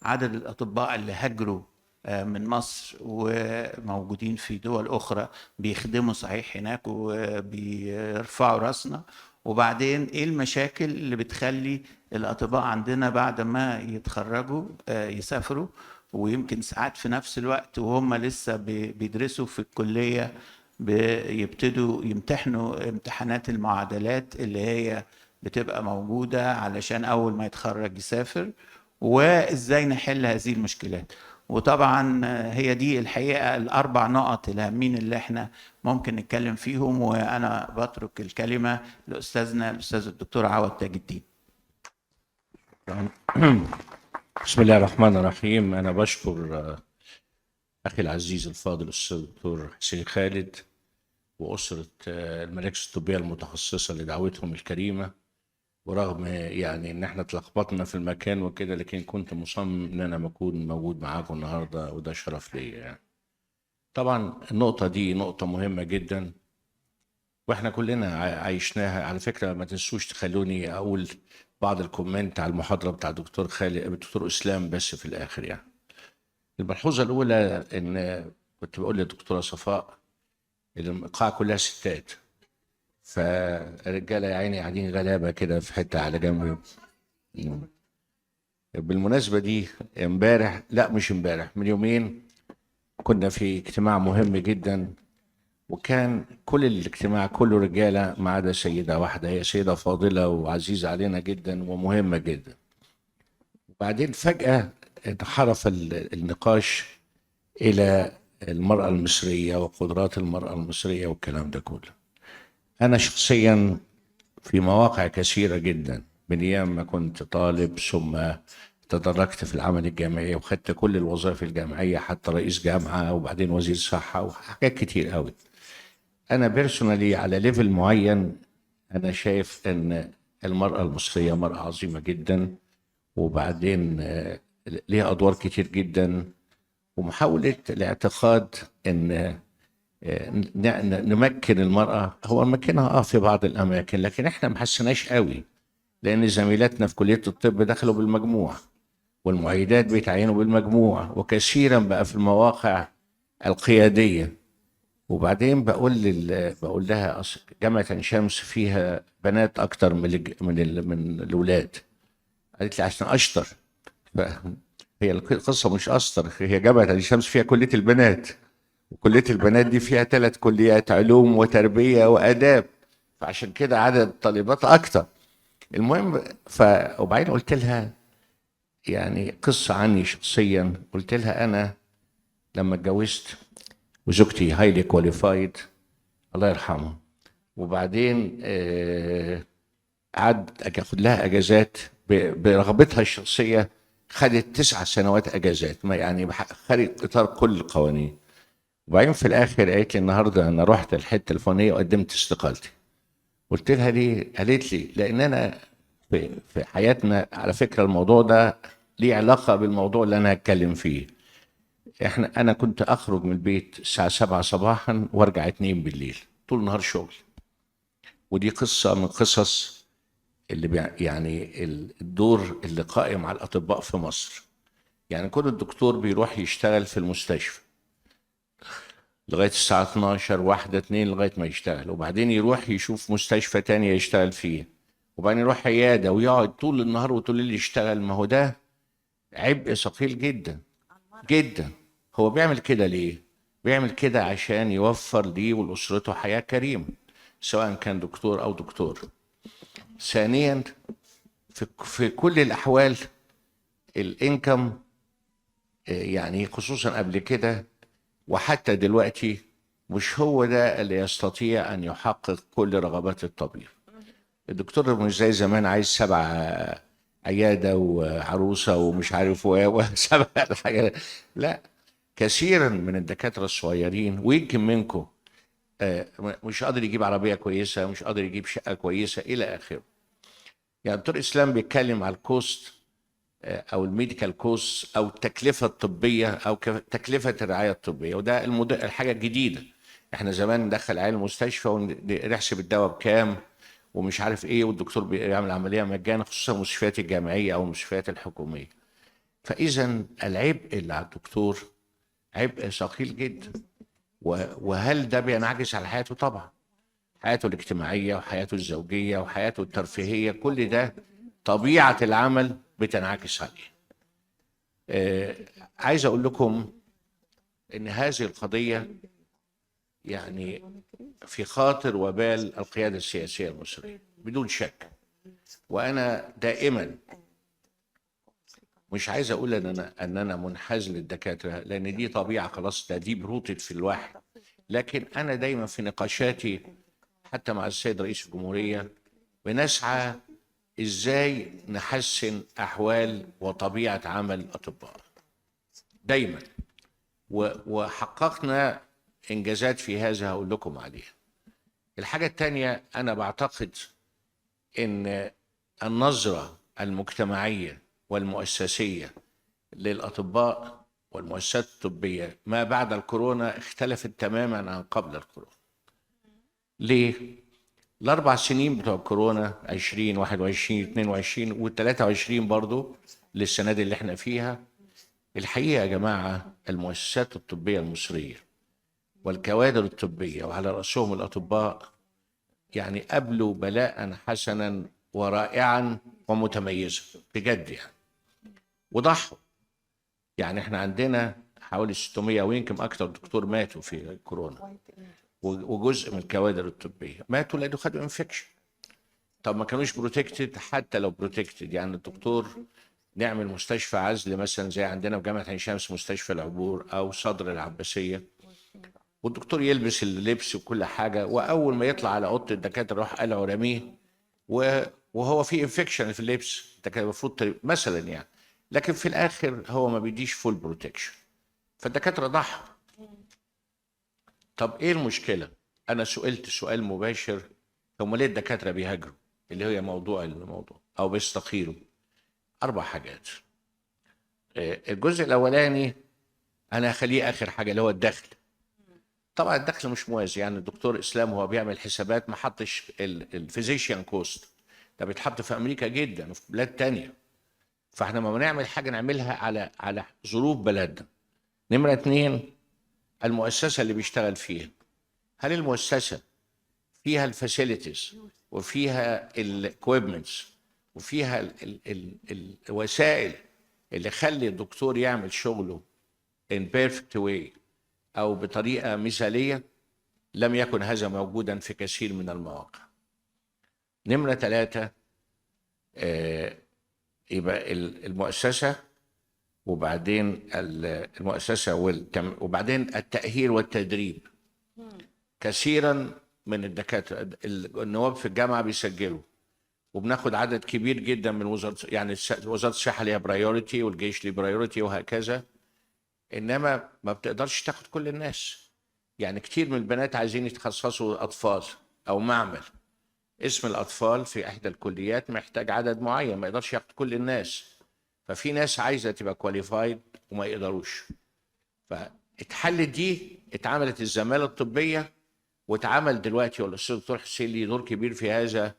عدد الأطباء اللي هاجروا من مصر وموجودين في دول أخرى بيخدموا صحيح هناك وبيرفعوا راسنا. وبعدين إيه المشاكل اللي بتخلي الأطباء عندنا بعد ما يتخرجوا يسافروا، ويمكن ساعات في نفس الوقت وهم لسه بيدرسوا في الكلية بيبتدوا يمتحنوا امتحانات المعادلات اللي هي بتبقى موجودة علشان أول ما يتخرج يسافر، وإزاي نحل هذه المشكلات. وطبعا هي دي الحقيقة الأربع نقط الهامين اللي احنا ممكن نتكلم فيهم، وأنا بترك الكلمة لأستاذنا الأستاذ الدكتور عوض تاج الدين. بسم الله الرحمن الرحيم. أنا بشكر أخي العزيز الفاضل الأستاذ الدكتور حسين خالد وأسرة المراكز الطبية المتخصصة لدعوتهم الكريمة، ورغم يعني إن احنا اتلخبطنا في المكان وكده، لكن كنت مصمم إن أنا أكون موجود معاكم النهاردة، وده شرف ليا يعني. طبعا النقطة دي نقطة مهمة جدا واحنا كلنا عايشناها. على فكرة ما تنسوش تخلوني أقول بعض الكومنت على المحاضرة بتاع الدكتور خالد الدكتور إسلام بس في الآخر. يعني الملحوظة الأولى إن كنت بقول للدكتورة صفاء القاعة كلها ستات، فالرجاله يا عيني قاعدين غلابه كده في حته على جنب. بالمناسبه دي امبارح، لا مش امبارح، من يومين كنا في اجتماع مهم جدا، وكان كل الاجتماع كله رجاله ما عدا سيده واحده، هي سيده فاضله وعزيزه علينا جدا ومهمه جدا. وبعدين فجاه انحرف النقاش الى المراه المصريه وقدرات المراه المصريه والكلام ده كله. انا شخصيا في مواقع كثيره جدا من ايام ما كنت طالب، ثم تدرجت في العمل الجامعي وخدت كل الوظائف الجامعيه حتى رئيس جامعه وبعدين وزير صحه وحاجات كتير قوي. انا بيرسونالي على ليفل معين انا شايف ان المراه المصريه مراه عظيمه جدا، وبعدين ليها ادوار كتير جدا، ومحاوله الاعتقاد ان نمكن المراه، هو نمكنها في بعض الاماكن، لكن احنا ما حسناش قوي، لان زميلاتنا في كليه الطب دخلوا بالمجموع، والمعيدات بيتعينوا بالمجموع، وكثيرا بقى في المواقع القياديه. وبعدين بقول لها جامعة عين شمس فيها بنات أكتر من الولاد. قالت لي عشان أشطر. ف- هي القصة مش أشطر، هي جامعة عين شمس فيها كلية البنات، وكلية البنات دي فيها 3 كليات، علوم وتربية وآداب، فعشان كده عدد الطالبات أكتر. المهم وبعدين قلت لها يعني قصة عني شخصيا. قلت لها أنا لما اتجوزت وزوجتي هايلي كواليفايد الله يرحمه، وبعدين قعدت اخد لها اجازات برغبتها الشخصيه، خدت 9 سنوات اجازات، ما يعني خارج اطار كل القوانين. وبعدين في الاخر قالت لي النهارده انا رحت الحته الفلانيه وقدمت استقالتي. قلت لها ليه؟ قالت لي لان انا في حياتنا على فكره الموضوع ده ليه علاقه بالموضوع اللي انا هتكلم فيه. انا كنت اخرج من البيت الساعه 7 صباحا وارجع 2 بالليل، طول النهار شغل. ودي قصه من قصص اللي يعني الدور اللي قائم على الأطباء في مصر. يعني كل الدكتور بيروح يشتغل في المستشفى لغاية الساعة 12 واحدة 2 لغاية ما يشتغل، وبعدين يروح يشوف مستشفى تانية يشتغل فيه، وبعدين يروح عيادة ويقعد طول النهار وطول الليل يشتغل. ما هو ده عبء ثقيل جدا جدا. هو بيعمل كده ليه؟ بيعمل كده عشان يوفر ليه ولأسرته حياة كريمة، سواء كان دكتور أو دكتور. ثانيا في كل الأحوال الانكم يعني خصوصا قبل كده وحتى دلوقتي مش هو ده اللي يستطيع ان يحقق كل رغبات الطبيب. الدكتور مش زي زمان عايز 7 عياده وعروسه ومش عارف وسبع الحاجات. لا، كثيرا من الدكاتره الصغيرين ويمكن منكم مش قادر يجيب عربيه كويسه، مش قادر يجيب شقه كويسه الى اخره. يعني دكتور اسلام بيتكلم على الكوست او الميديكال كوست او التكلفه الطبيه او تكلفه الرعايه الطبيه، وده الحاجه الجديده. احنا زمان ندخل عيال المستشفى ونحسب الدواء بكام ومش عارف ايه، والدكتور بيعمل عمليه مجانا، خصوصا المستشفيات الجامعيه او المستشفيات الحكوميه. فاذا العبء اللي على الدكتور عبء ثقيل جدا. وهل ده بينعكس على حياته؟ طبعا، حياته الاجتماعيه وحياته الزوجيه وحياته الترفيهيه، كل ده طبيعه العمل بتنعكس عليه. عايز اقول لكم ان هذه القضيه يعني في خاطر وبال القياده السياسيه المصريه بدون شك. وانا دائما مش عايز اقول ان انا منحاز للدكاتره، لان دي طبيعه خلاص، دي بروتت في الواحد. لكن انا دايما في نقاشاتي حتى مع السيد رئيس الجمهوريه بنسعى ازاي نحسن احوال وطبيعه عمل الاطباء دايما، وحققنا انجازات في هذا هقول لكم عليها. الحاجه الثانيه، انا بعتقد ان النظره المجتمعيه والمؤسسيه للاطباء والمؤسسات الطبيه ما بعد الكورونا اختلفت تماما عن قبل الكورونا. ليه؟ ال4 سنين بتوع الكورونا 20 21 22 و23 برضو للسنه دي اللي احنا فيها، الحقيقه يا جماعه المؤسسات الطبيه المصريه والكوادر الطبيه وعلى راسهم الاطباء يعني قابلوا بلاء حسنا ورائعا ومتميزا بجد يعني، وضحوا. يعني احنا عندنا حوالي 600 ويمكن اكتر دكتور ماتوا في الكورونا، وجزء من الكوادر الطبيه ماتوا لانه خدوا انفكشن. طب ما كانوش بروتكتد، حتى لو بروتكتد يعني الدكتور نعمل مستشفى عزل مثلا زي عندنا في جامعه عين شمس مستشفى العبور او صدر العباسيه، والدكتور يلبس اللبس وكل حاجه، واول ما يطلع على اوضه الدكاتره يروح قلعه ورميه وهو في انفكشن في اللبس، ده كان المفروض مثلا يعني. لكن في الاخر هو ما بيديش فول بروتكشن، فالدكاتره ضحوا. طب ايه المشكله؟ انا سئلت سؤال مباشر، هم ليه الدكاتره بيهاجروا؟ اللي هي موضوع الموضوع او بيستقيلوا. 4 حاجات. الجزء الاولاني انا هخليه اخر حاجه، اللي هو الدخل. طبعا الدخل مش موازي، يعني الدكتور اسلام هو بيعمل حسابات ما حطش الفيزيشيان كوست، ده بيتحط في امريكا جدا وفي بلاد تانية. فاحنا لما بنعمل حاجه نعملها على ظروف بلدنا. نمره 2، المؤسسه اللي بيشتغل فيها، هل المؤسسه فيها الفاسيلتيز وفيها الاكويبمنتس وفيها الوسائل اللي خلي الدكتور يعمل شغله in perfect way او بطريقه مثاليه؟ لم يكن هذا موجودا في كثير من المواقع. نمره 3، يبقى المؤسسه، وبعدين المؤسسه وبعدين التاهيل والتدريب. كثيرا من الدكاتره النواب في الجامعه بيسجلوا، وبناخد عدد كبير جدا من وزاره، يعني وزاره الصحه ليها برايورتي والجيش ليه برايورتي وهكذا، انما ما بتقدرش تاخد كل الناس. يعني كتير من البنات عايزين يتخصصوا اطفال او معمل، اسم الاطفال في احدى الكليات محتاج عدد معين، ما يقدرش ياخد كل الناس. ففي ناس عايزه تبقى كواليفايد وما يقدروش. فاتحلت دي، اتعملت الزماله الطبيه، واتعمل دلوقتي، والاستاذ الدكتور حسين ليه دور كبير في هذا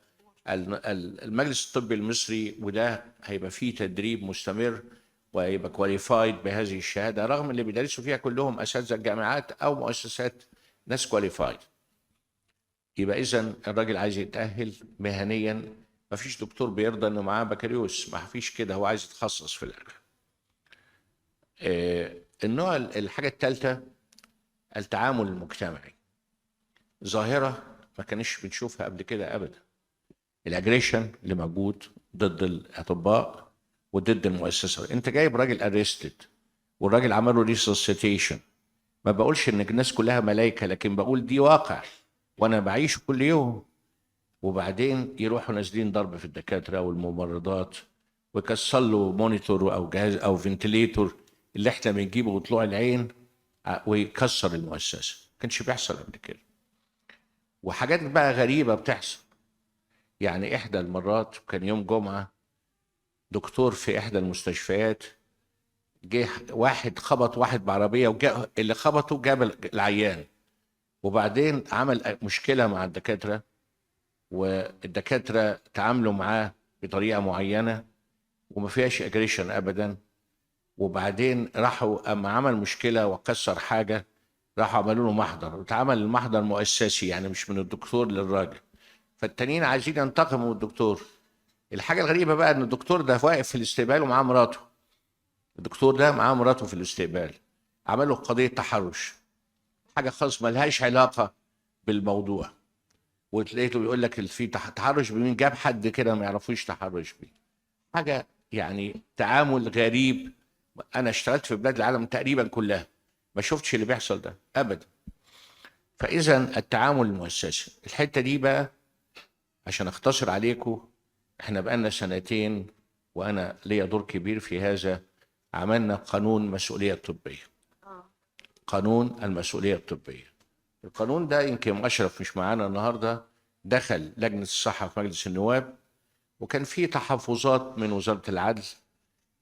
المجلس الطبي المصري، وده هيبقى فيه تدريب مستمر ويبقى كواليفايد بهذه الشهاده، رغم اللي بيدرسوا فيها كلهم اساتذه الجامعات او مؤسسات ناس كواليفايد. يبقى اذا الراجل عايز يتاهل مهنيا، ما فيش دكتور بيرضى انه معاه بكالوريوس، ما فيش كده، هو عايز يتخصص في الاخر. الحاجه الثالثه التعامل المجتمعي، ظاهره ما كانش بنشوفها قبل كده ابدا. الاجريشن اللي موجود ضد الاطباء وضد المؤسسه. انت جايب راجل ارستد والراجل عمل له ريسوسيتيشن. ما بقولش ان الناس كلها ملائكه، لكن بقول دي واقع وانا بعيشه كل يوم. وبعدين يروحوا نازلين ضرب في الدكاتره والممرضات، ويكسر له مونيتور او جهاز او فنتليتور اللي احنا بنجيبه بطلوع العين، ويكسر المؤسسه. ما كانش بيحصل قبل كده. وحاجات بقى غريبه بتحصل. يعني احدى المرات كان يوم جمعه، دكتور في احدى المستشفيات جه واحد خبط واحد بعربيه، وجاء اللي خبطه جاب العيان، وبعدين عمل مشكله مع الدكاتره، والدكاتره تعاملوا معاه بطريقه معينه وما فيهاش اجريشن ابدا. وبعدين راحوا اما عمل مشكله وكسر حاجه، راحوا عملوا له محضر، واتعمل المحضر مؤسسي يعني مش من الدكتور للراجل. فالتانيين عايزين ينتقموا من الدكتور. الحاجه الغريبه بقى ان الدكتور ده واقف في الاستقبال ومعاه مراته. الدكتور ده معاه مراته في الاستقبال، عملوا قضيه تحرش، حاجه خالص ملهاش علاقه بالموضوع. وتلاقيته بيقول لك في تحرش بمين؟ جاب حد كده ما يعرفوش تحرش بيه. حاجه يعني تعامل غريب. انا اشتغلت في بلاد العالم تقريبا كلها ما شفتش اللي بيحصل ده ابدا. فاذا التعامل المؤسسي، الحته دي بقى عشان اختصر عليكم، احنا بقالنا 2 وانا ليا دور كبير في هذا. عملنا قانون مسؤوليه طبيه، قانون المسؤوليه الطبيه. القانون ده يمكن اشرف مش معانا النهارده، دخل لجنه الصحه في مجلس النواب، وكان فيه تحفظات من وزاره العدل.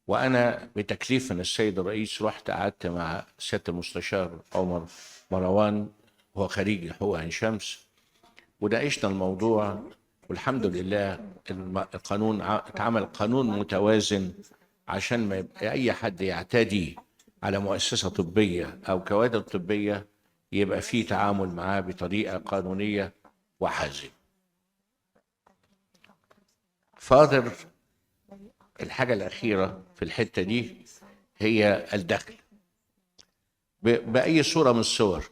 وانا بتكليف من السيد الرئيس رحت قعدت مع سياده المستشار عمر مروان، هو خريج حقوق عين شمس، وناقشنا الموضوع. والحمد لله القانون اتعمل قانون متوازن، عشان ما يبقى اي حد يعتدي على مؤسسه طبيه او كوادر طبيه يبقى فيه تعامل معاه بطريقه قانونيه وحازمه. فاضل الحاجة الأخيرة في الحتة دي هي الدخل بأي صورة من الصور.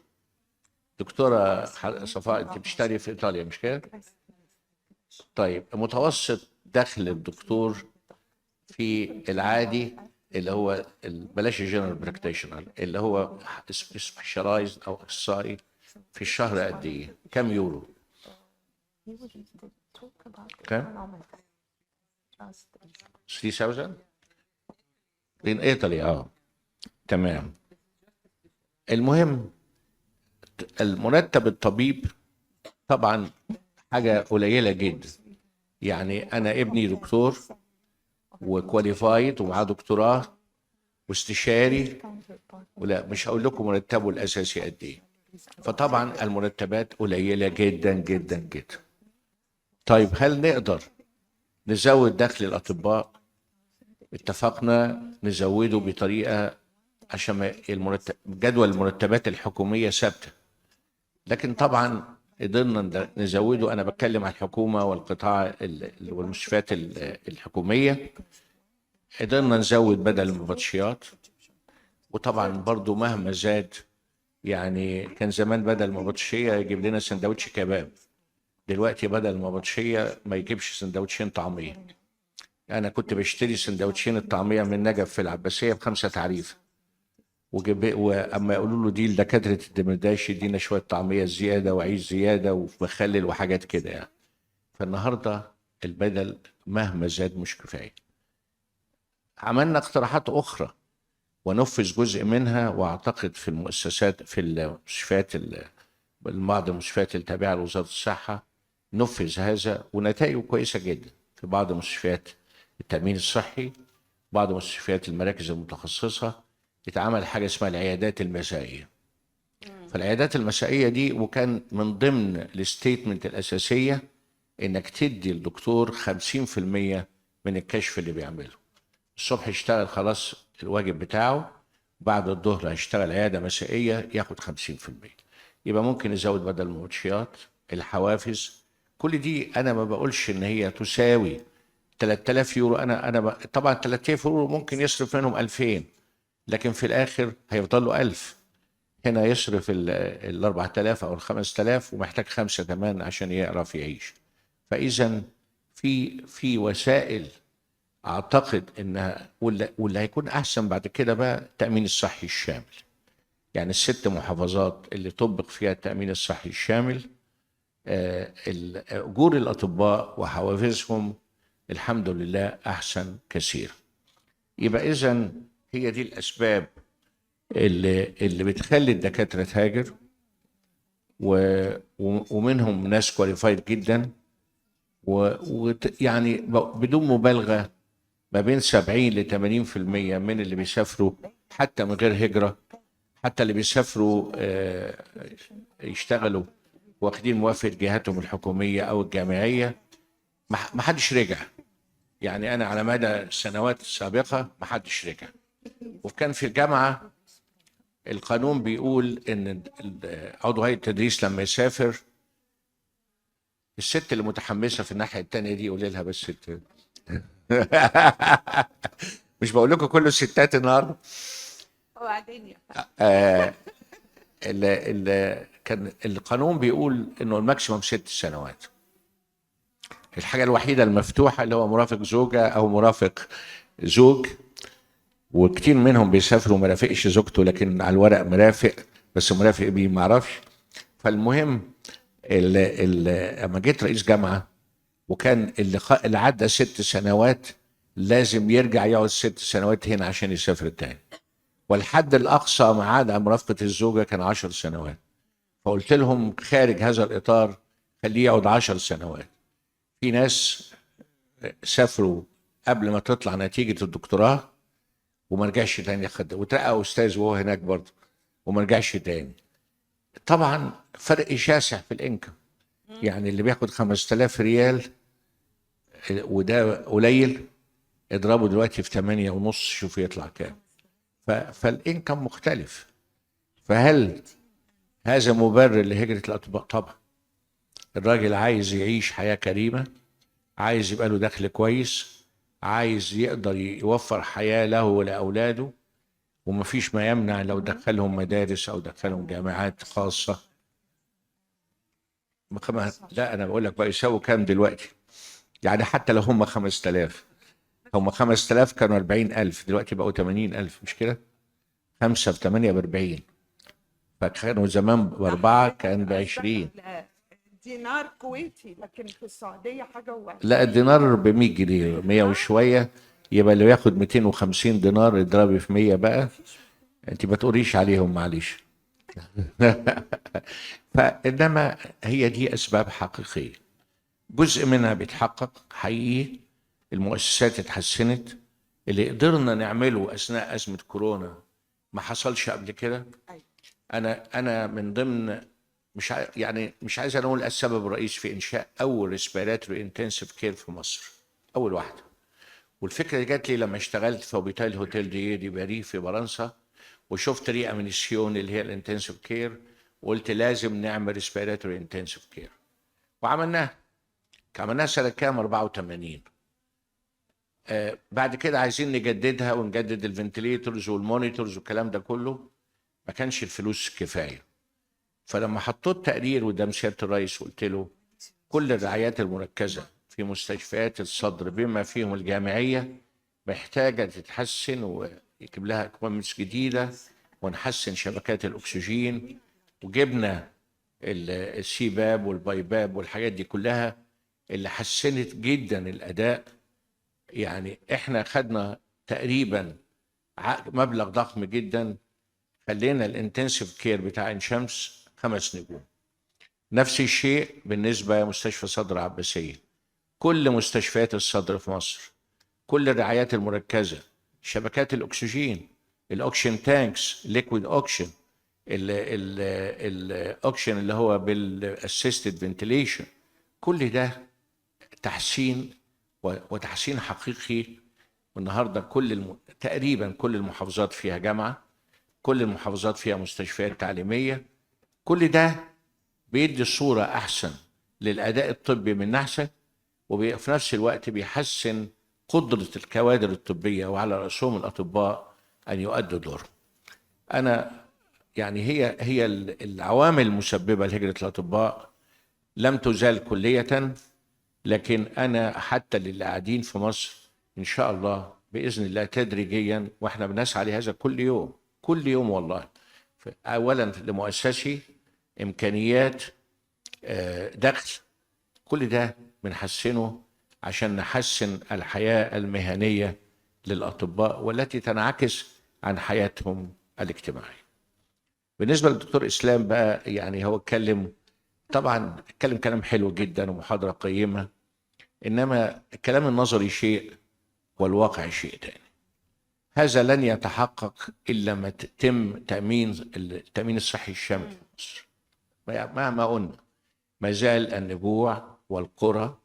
دكتورة صفاء، أنت بتشتغلي في إيطاليا مش كده؟ طيب متوسط دخل الدكتور في العادي اللي هو بلاش الجنرال براكتيشنر، اللي هو سبيشالايزد أو أخصائي، في الشهر قد إيه؟ كم يورو؟ كم؟ 3000 in Italy. تمام. المهم المرتب الطبيب طبعا حاجة قليلة جدا. يعني أنا ابني دكتور وكواليفايد ومعاه دكتوراه واستشاري، ولا مش هقول لكم مرتبه الأساسي قد إيه. فطبعا المرتبات قليلة جدا جدا جدا. طيب هل نقدر نزود دخل الأطباء؟ اتفقنا نزوده بطريقة عشان جدول المرتبات الحكومية ثابتة، لكن طبعا قدرنا نزوده. أنا بتكلم عن الحكومة والقطاع والمستشفيات الحكومية. قدرنا نزود بدل المبطشيات، وطبعا برضو مهما زاد، يعني كان زمان بدل المبطشية يجيب لنا سندوتش كباب، دلوقتي بدل المبطشية ما يجيبش سندوتشين طعمية. أنا كنت بشتري سندوتشين الطعمية من نجف في العباسية ب5 تعريف، واما يقولوا له دي لدكاتره الدمرداش يدينا شويه طعميه زياده وعيش زياده ومخلل وحاجات كده يعني. فالنهارده البدل مهما زاد مش كفايه. عملنا اقتراحات اخرى ونفذ جزء منها، واعتقد في المؤسسات في المستشفيات بعض المستشفيات التابعه لوزاره الصحه نفذ هذا ونتائجه كويسه جدا. في بعض مستشفيات التامين الصحي، بعض مستشفيات المراكز المتخصصه، اتعمل حاجة اسمها العيادات المسائية. فالعيادات المسائية دي وكان من ضمن الستيتمنت الأساسية إنك تدي الدكتور 50% من الكشف اللي بيعمله. الصبح يشتغل خلاص الواجب بتاعه، بعد الظهر هيشتغل عيادة مسائية ياخد 50%. يبقى ممكن يزود بدل الموتشيات، الحوافز، كل دي أنا ما بقولش إن هي تساوي 3000 يورو. طبعا 3000 يورو ممكن يصرف منهم 2000، لكن في الآخر هيفضلوا 1000. هنا يصرف ال 4000 أو ال 5000 ومحتاج 5 كمان عشان يعرف يعيش. فإذا في وسائل أعتقد إنها واللي هيكون أحسن بعد كده بقى التأمين الصحي الشامل. يعني ال6 محافظات اللي طبق فيها التأمين الصحي الشامل، أجور الأطباء وحوافزهم الحمد لله أحسن كثير. يبقى إذن هي دي الأسباب اللي بتخلي الدكاترة تهاجر، ومنهم ناس كواليفايد جدا، ويعني بدون مبالغة ما بين 70 ل 80% من اللي بيسافروا حتى من غير هجرة، حتى اللي بيسافروا يشتغلوا واخدين موافقة جهاتهم الحكومية أو الجامعية، ما حدش رجع. يعني أنا على مدى السنوات السابقة ما حدش رجع. وكان في الجامعة القانون بيقول ان عضو هيئه التدريس لما يسافر، الست اللي متحمسه في الناحيه الثانيه دي قولي لها بس مش بقول لكم كل الستات النهارده. وبعدين كان القانون بيقول انه الماكسيموم 6 سنوات. الحاجه الوحيده المفتوحه اللي هو مرافق زوجه او مرافق زوج، وكتير منهم بيسافروا ما رافقش زوجته لكن على الورق مرافق، بس مرافق بيه ما اعرفش. فالمهم لما جيت رئيس جامعه وكان اللي عدى 6 سنوات لازم يرجع يقعد 6 سنوات هنا عشان يسافر تاني، والحد الاقصى ما عدا مرافقه الزوجه كان 10 سنوات. فقلت لهم خارج هذا الاطار خليه يقعد 10 سنوات. في ناس سافروا قبل ما تطلع نتيجه الدكتوراه وما رجعش تاني، وترقى استاذ وهو هناك برضه وما رجعش تاني. طبعا فرق شاسع في الانكم. يعني اللي بياخد 5000 ريال وده قليل، اضربه دلوقتي في 8.5 شوف يطلع كام. فالانكم مختلف. فهل هذا مبرر لهجرة الأطباء؟ طبعا. الراجل عايز يعيش حياة كريمة عايز يبقى له دخل كويس، عايز يقدر يوفر حياة له ولأولاده، ومفيش ما يمنع لو دخلهم مدارس أو دخلهم جامعات خاصة. لا أنا بقول لك بقى يساووا كام دلوقتي؟ يعني حتى لو هم 5000، هم 5000 كانوا 40000، دلوقتي بقوا 80000، مش كده؟ 5 في 8 ب40، فكانوا زمان ب4 كان ب20. دينار كويتي، لكن في السعودية حاجة لا الدينار ب100 جنيه، 100 وشوية، يبقى اللي ياخد 250 دينار اضربي في 100 بقى، انت ما تقوليش عليهم معلش. فإنما هي دي أسباب حقيقية، جزء منها بيتحقق حقيقي. المؤسسات اتحسنت، اللي قدرنا نعمله أثناء أزمة كورونا ما حصلش قبل كده. أنا من ضمن يعني مش عايز أقول السبب الرئيسي في إنشاء أول ريسبيراتوري انتنسيف كير في مصر، أول واحدة. والفكرة دي جات لي لما اشتغلت في اوبيتال هوتيل دي باريس في فرنسا، وشفت ريامينيسيون اللي هي الانتنسيف كير، وقلت لازم نعمل ريسبيراتوري انتنسيف كير، وعملناها. عملناها سنة كام؟ 84. بعد كده عايزين نجددها ونجدد الفنتليتورز والمونيتورز والكلام ده كله، ما كانش الفلوس كفاية. فلما حطيت تقرير قدام سيادة الرئيس قلت له كل الرعايات المركزة في مستشفيات الصدر بما فيهم الجامعية محتاجة تتحسن، ويجيب لها اكويبمنتس جديدة، ونحسن شبكات الأكسجين، وجبنا السيباب والبايباب والحاجات دي كلها اللي حسنت جدا الأداء. يعني احنا خدنا تقريبا مبلغ ضخم جدا، خلينا الانتنسيف كير بتاع عين شمس 5 نجوم. نفس الشيء بالنسبة لمستشفى صدر عباسية، كل مستشفيات الصدر في مصر، كل الرعايات المركزة، شبكات الأكسجين، الأوكسجين تانكس، ليكويد أوكسجين، الأوكسجين اللي هو بالأسيستد فنتيليشن، كل ده تحسين وتحسين حقيقي. والنهارده تقريبا كل المحافظات فيها جامعة، كل المحافظات فيها مستشفيات تعليمية، كل ده بيدي صورة أحسن للأداء الطبي من ناحية، وفي نفس الوقت بيحسن قدرة الكوادر الطبية وعلى رأسهم الأطباء أن يؤدوا دورهم. أنا يعني هي العوامل المسببة لهجرة الأطباء لم تزال كلية، لكن أنا حتى للي قاعدين في مصر إن شاء الله بإذن الله تدريجيا، وإحنا بنسعى لهذا كل يوم كل يوم والله. أولا لمؤسسي إمكانيات، دخل، كل ده بنحسنه عشان نحسن الحياة المهنية للأطباء والتي تنعكس عن حياتهم الاجتماعية. بالنسبة للدكتور إسلام بقى، يعني هو اتكلم كلام حلو جدا ومحاضرة قيمة، إنما الكلام النظري شيء والواقع شيء تاني. هذا لن يتحقق إلا ما تتم التأمين الصحي الشامل في مصر. مهما قلنا ما زال النجوع والقرى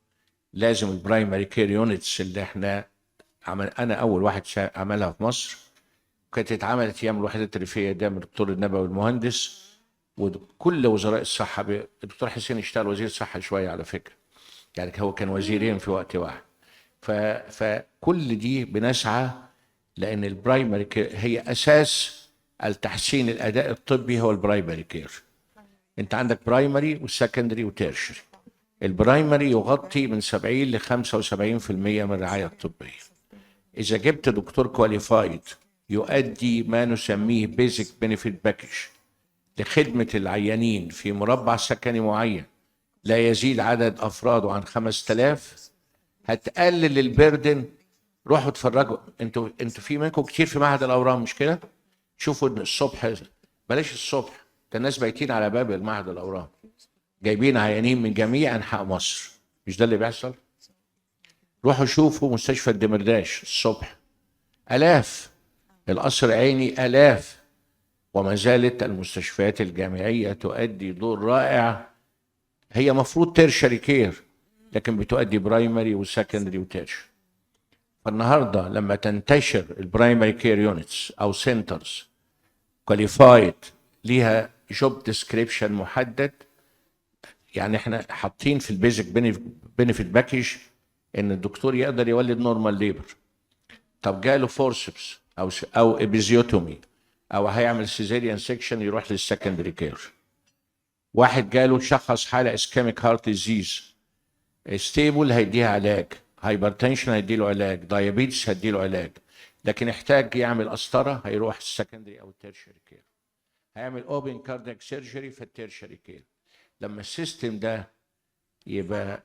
لازم البرايمري كير يونتس اللي احنا انا اول واحد عملها في مصر، كانت اتعملت ايام الوحدات الريفيه ده من الدكتور النبوي المهندس، وكل وزراء الصحه الدكتور حسين اشتغل وزير صحه شويه على فكره، يعني هو كان وزيرين في وقت واحد. فكل دي بنسعى، لان البرايمري كير هي اساس التحسين الاداء الطبي، هو البرايمري كير. انت عندك برايمري وسكندري وتيرشري. البرايمري يغطي من 70 ل 75% من الرعايه الطبيه. اذا جبت دكتور كواليفايد يؤدي ما نسميه بيزك بنفيت باكج لخدمه العيانين في مربع سكني معين لا يزيد عدد افراده عن 5000، هتقلل البردن. روحوا اتفرجوا، انتوا في منكم كتير في معهد الاورام مش كده؟ شوفوا الصبح، بلاش الصبح، ده الناس بايتين على باب المعهد الاورام جايبين عيانين من جميع انحاء مصر، مش ده اللي بيحصل؟ روحوا شوفوا مستشفى الدمرداش الصبح، الاف، القصر عيني الاف، وما زالت المستشفيات الجامعيه تؤدي دور رائع. هي مفروض تيرشري كير، لكن بتؤدي برايمري وسكندري وتيرشري. فالنهارده لما تنتشر البرايمري كير يونتس او سنترز كواليفايد ليها جوب ديسكريبشن محدد، يعني احنا حاطين في البيزك بنفيت باكج ان الدكتور يقدر يولد نورمال ليبر. طب جاله فورسبس او ابيزيوتومي او هيعمل سيزيريان سيكشن، يروح للسكندري كير. واحد جاله شخص حاله اسكيميك هارت ديزيز، ستيبل هيديها علاج، هايبرتنشن هيديله علاج، دايابيتس هيديله علاج، لكن احتاج يعمل قسطره هيروح السكندري او التيرشري كير. هيعمل اوبن كاردياك سيرجري في التيرشري كير. لما السيستم ده يبقى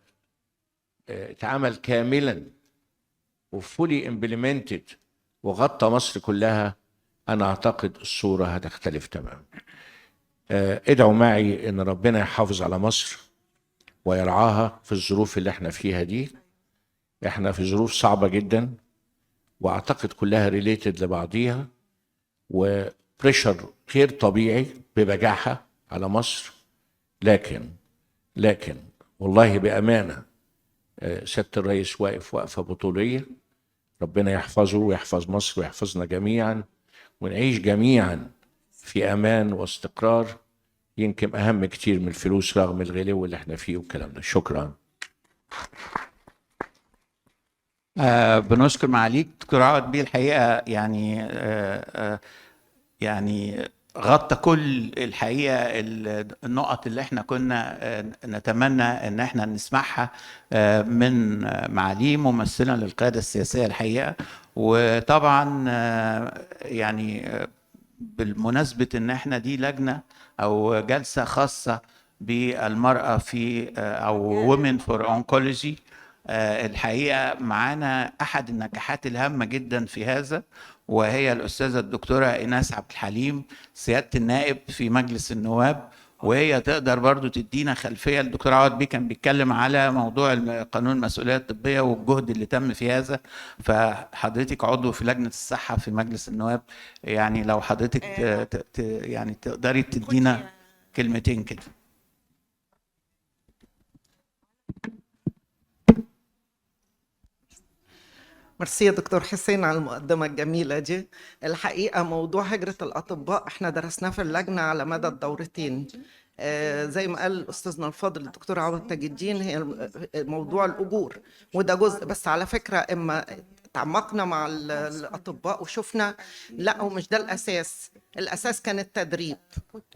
اتعمل كاملا وفولي امبلمنتد وغطى مصر كلها، انا اعتقد الصوره هتختلف تماما. ادعوا معي ان ربنا يحافظ على مصر ويرعاها في الظروف اللي احنا فيها دي. احنا في ظروف صعبه جدا، واعتقد كلها ريليتد لبعضيها، وبريشر غير طبيعي ببجاحه على مصر. لكن والله بامانه سياده الرئيس واقف وقفه بطوليه. ربنا يحفظه ويحفظ مصر ويحفظنا جميعا، ونعيش جميعا في امان واستقرار، يمكن اهم كتير من الفلوس رغم الغلو اللي احنا فيه والكلام ده. شكرا. بنشكر معاليك دكتور عوض بيه. الحقيقه يعني غطى كل الحقيقه النقط اللي احنا كنا نتمنى ان احنا نسمعها من معاليه ممثلا للقياده السياسيه الحقيقه. وطبعا يعني بالمناسبه ان احنا دي لجنه او جلسه خاصه بالمراه في او Women for Oncology، الحقيقه معانا احد النجاحات الهامه جدا في هذا، وهي الاستاذه الدكتوره ايناس عبد الحليم سياده النائب في مجلس النواب. وهي تقدر برضو تدينا خلفيه. الدكتور عوض بيه كان بيتكلم على موضوع قانون المسؤوليه الطبيه والجهد اللي تم في هذا، فحضرتك عضو في لجنه الصحه في مجلس النواب، يعني لو حضرتك يعني تقدري تدينا كلمتين كده. ميرسي يا دكتور حسين على المقدمة الجميلة دي. الحقيقة موضوع هجرة الأطباء احنا درسناه في اللجنة على مدى الدورتين. زي ما قال أستاذنا الفاضل الدكتور عوض تاج الدين، هي موضوع الأجور، وده جزء بس على فكرة. إما تعمقنا مع الأطباء وشفنا لا، هو مش ده الأساس. الأساس كان التدريب،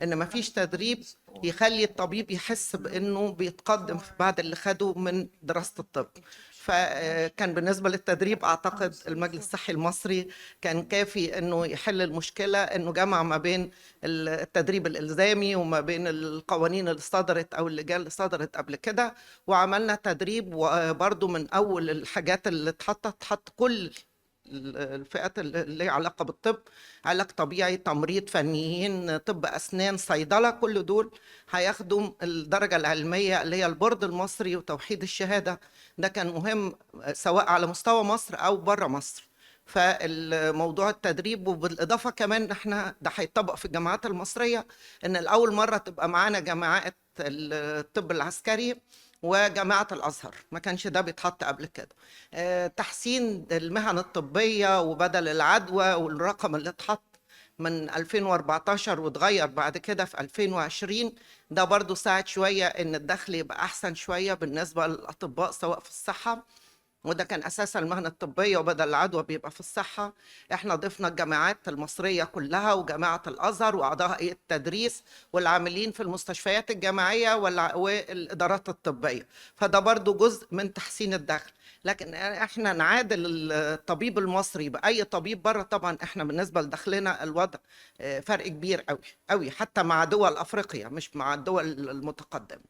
إن مفيش تدريب يخلي الطبيب يحس بأنه بيتقدم بعد اللي خده من دراسة الطب. فكان بالنسبة للتدريب أعتقد المجلس الصحي المصري كان كافي أنه يحل المشكلة، أنه جمع ما بين التدريب الإلزامي وما بين القوانين اللي صدرت أو اللجان اللي صدرت قبل كده، وعملنا تدريب. وبرضو من أول الحاجات اللي اتحط كل الفئات اللي ليها علاقة بالطب، علاج طبيعي، تمريض، فنيين، طب أسنان، صيدلة، كل دول هياخدوا الدرجة العلمية اللي هي البورد المصري وتوحيد الشهادة. ده كان مهم سواء على مستوى مصر أو بره مصر. فالموضوع التدريب، وبالإضافة كمان احنا ده هيطبق في الجامعات المصرية، إن الأول مرة تبقى معانا جامعات الطب العسكري وجامعة الأزهر، ما كانش ده بيتحط قبل كده. تحسين المهن الطبية وبدل العدوى، والرقم اللي اتحط من 2014 واتغير بعد كده في 2020، ده برضو ساعد شوية ان الدخل يبقى احسن شوية بالنسبة للأطباء سواء في الصحة، وده كان اساسا المهنه الطبيه، وبدل العدوى بيبقى في الصحه. احنا ضفنا الجامعات المصريه كلها وجامعه الازهر واعضاء هيئه التدريس والعاملين في المستشفيات الجامعيه والادارات الطبيه، فده برضو جزء من تحسين الدخل. لكن احنا نعادل الطبيب المصري باي طبيب بره، طبعا احنا بالنسبه لدخلنا الوضع فرق كبير قوي قوي، حتى مع دول افريقيا مش مع الدول المتقدمه.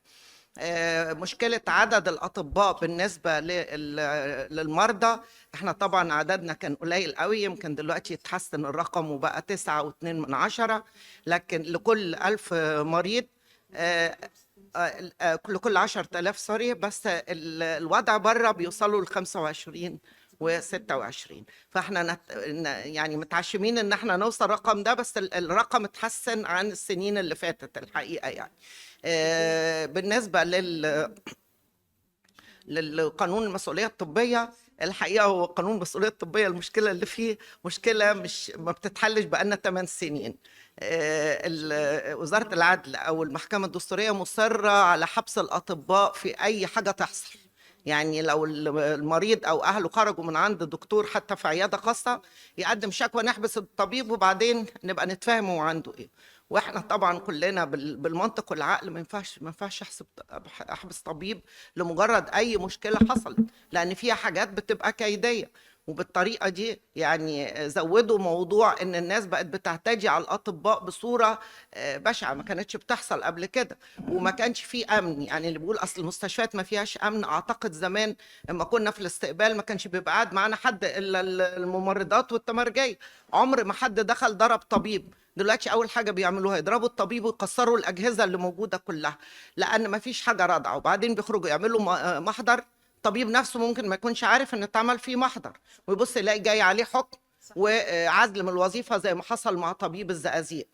مشكلة عدد الأطباء بالنسبة للمرضى، احنا طبعا عددنا كان قليل قوي، يمكن دلوقتي يتحسن الرقم وبقى 9.2، لكن لكل 1000 مريض لكل 10,000 سوري، بس الوضع بره بيوصلوا ل 25 و26. فاحنا يعني متعشمين ان احنا نوصل الرقم ده، بس الرقم اتحسن عن السنين اللي فاتت الحقيقة. يعني بالنسبة للقانون المسؤولية الطبية، الحقيقة هو قانون المسؤولية الطبية المشكلة اللي فيه مشكلة مش ما بتتحلش بقالنا 8 سنين. وزارة العدل أو المحكمة الدستورية مصرة على حبس الأطباء في أي حاجة تحصل، يعني لو المريض او اهله خرجوا من عند الدكتور حتى في عياده خاصه يقدم شكوى، نحبس الطبيب وبعدين نبقى نتفاهم هو عنده ايه. واحنا طبعا كلنا بالمنطق والعقل ما ينفعش احبس طبيب لمجرد اي مشكله حصلت، لان فيها حاجات بتبقى كيديه. وبالطريقه دي يعني زودوا موضوع ان الناس بقت بتعتدي على الاطباء بصوره بشعه ما كانتش بتحصل قبل كده، وما كانش فيه امن. يعني اللي بيقول اصل المستشفيات ما فيهاش امن، اعتقد زمان لما كنا في الاستقبال ما كانش بيبقى قاعد معانا حد الا الممرضات والتمرجيه، عمر ما حد دخل ضرب طبيب. دلوقتي اول حاجه بيعملوها يضربوا الطبيب ويكسروا الاجهزه اللي موجوده كلها، لان ما فيش حاجه رادعه. وبعدين بيخرجوا يعملوا محضر، الطبيب نفسه ممكن ما يكونش عارف ان اتعمل فيه محضر، ويبص يلاقي جاي عليه حكم وعزل من الوظيفه زي ما حصل مع طبيب الزقازيق.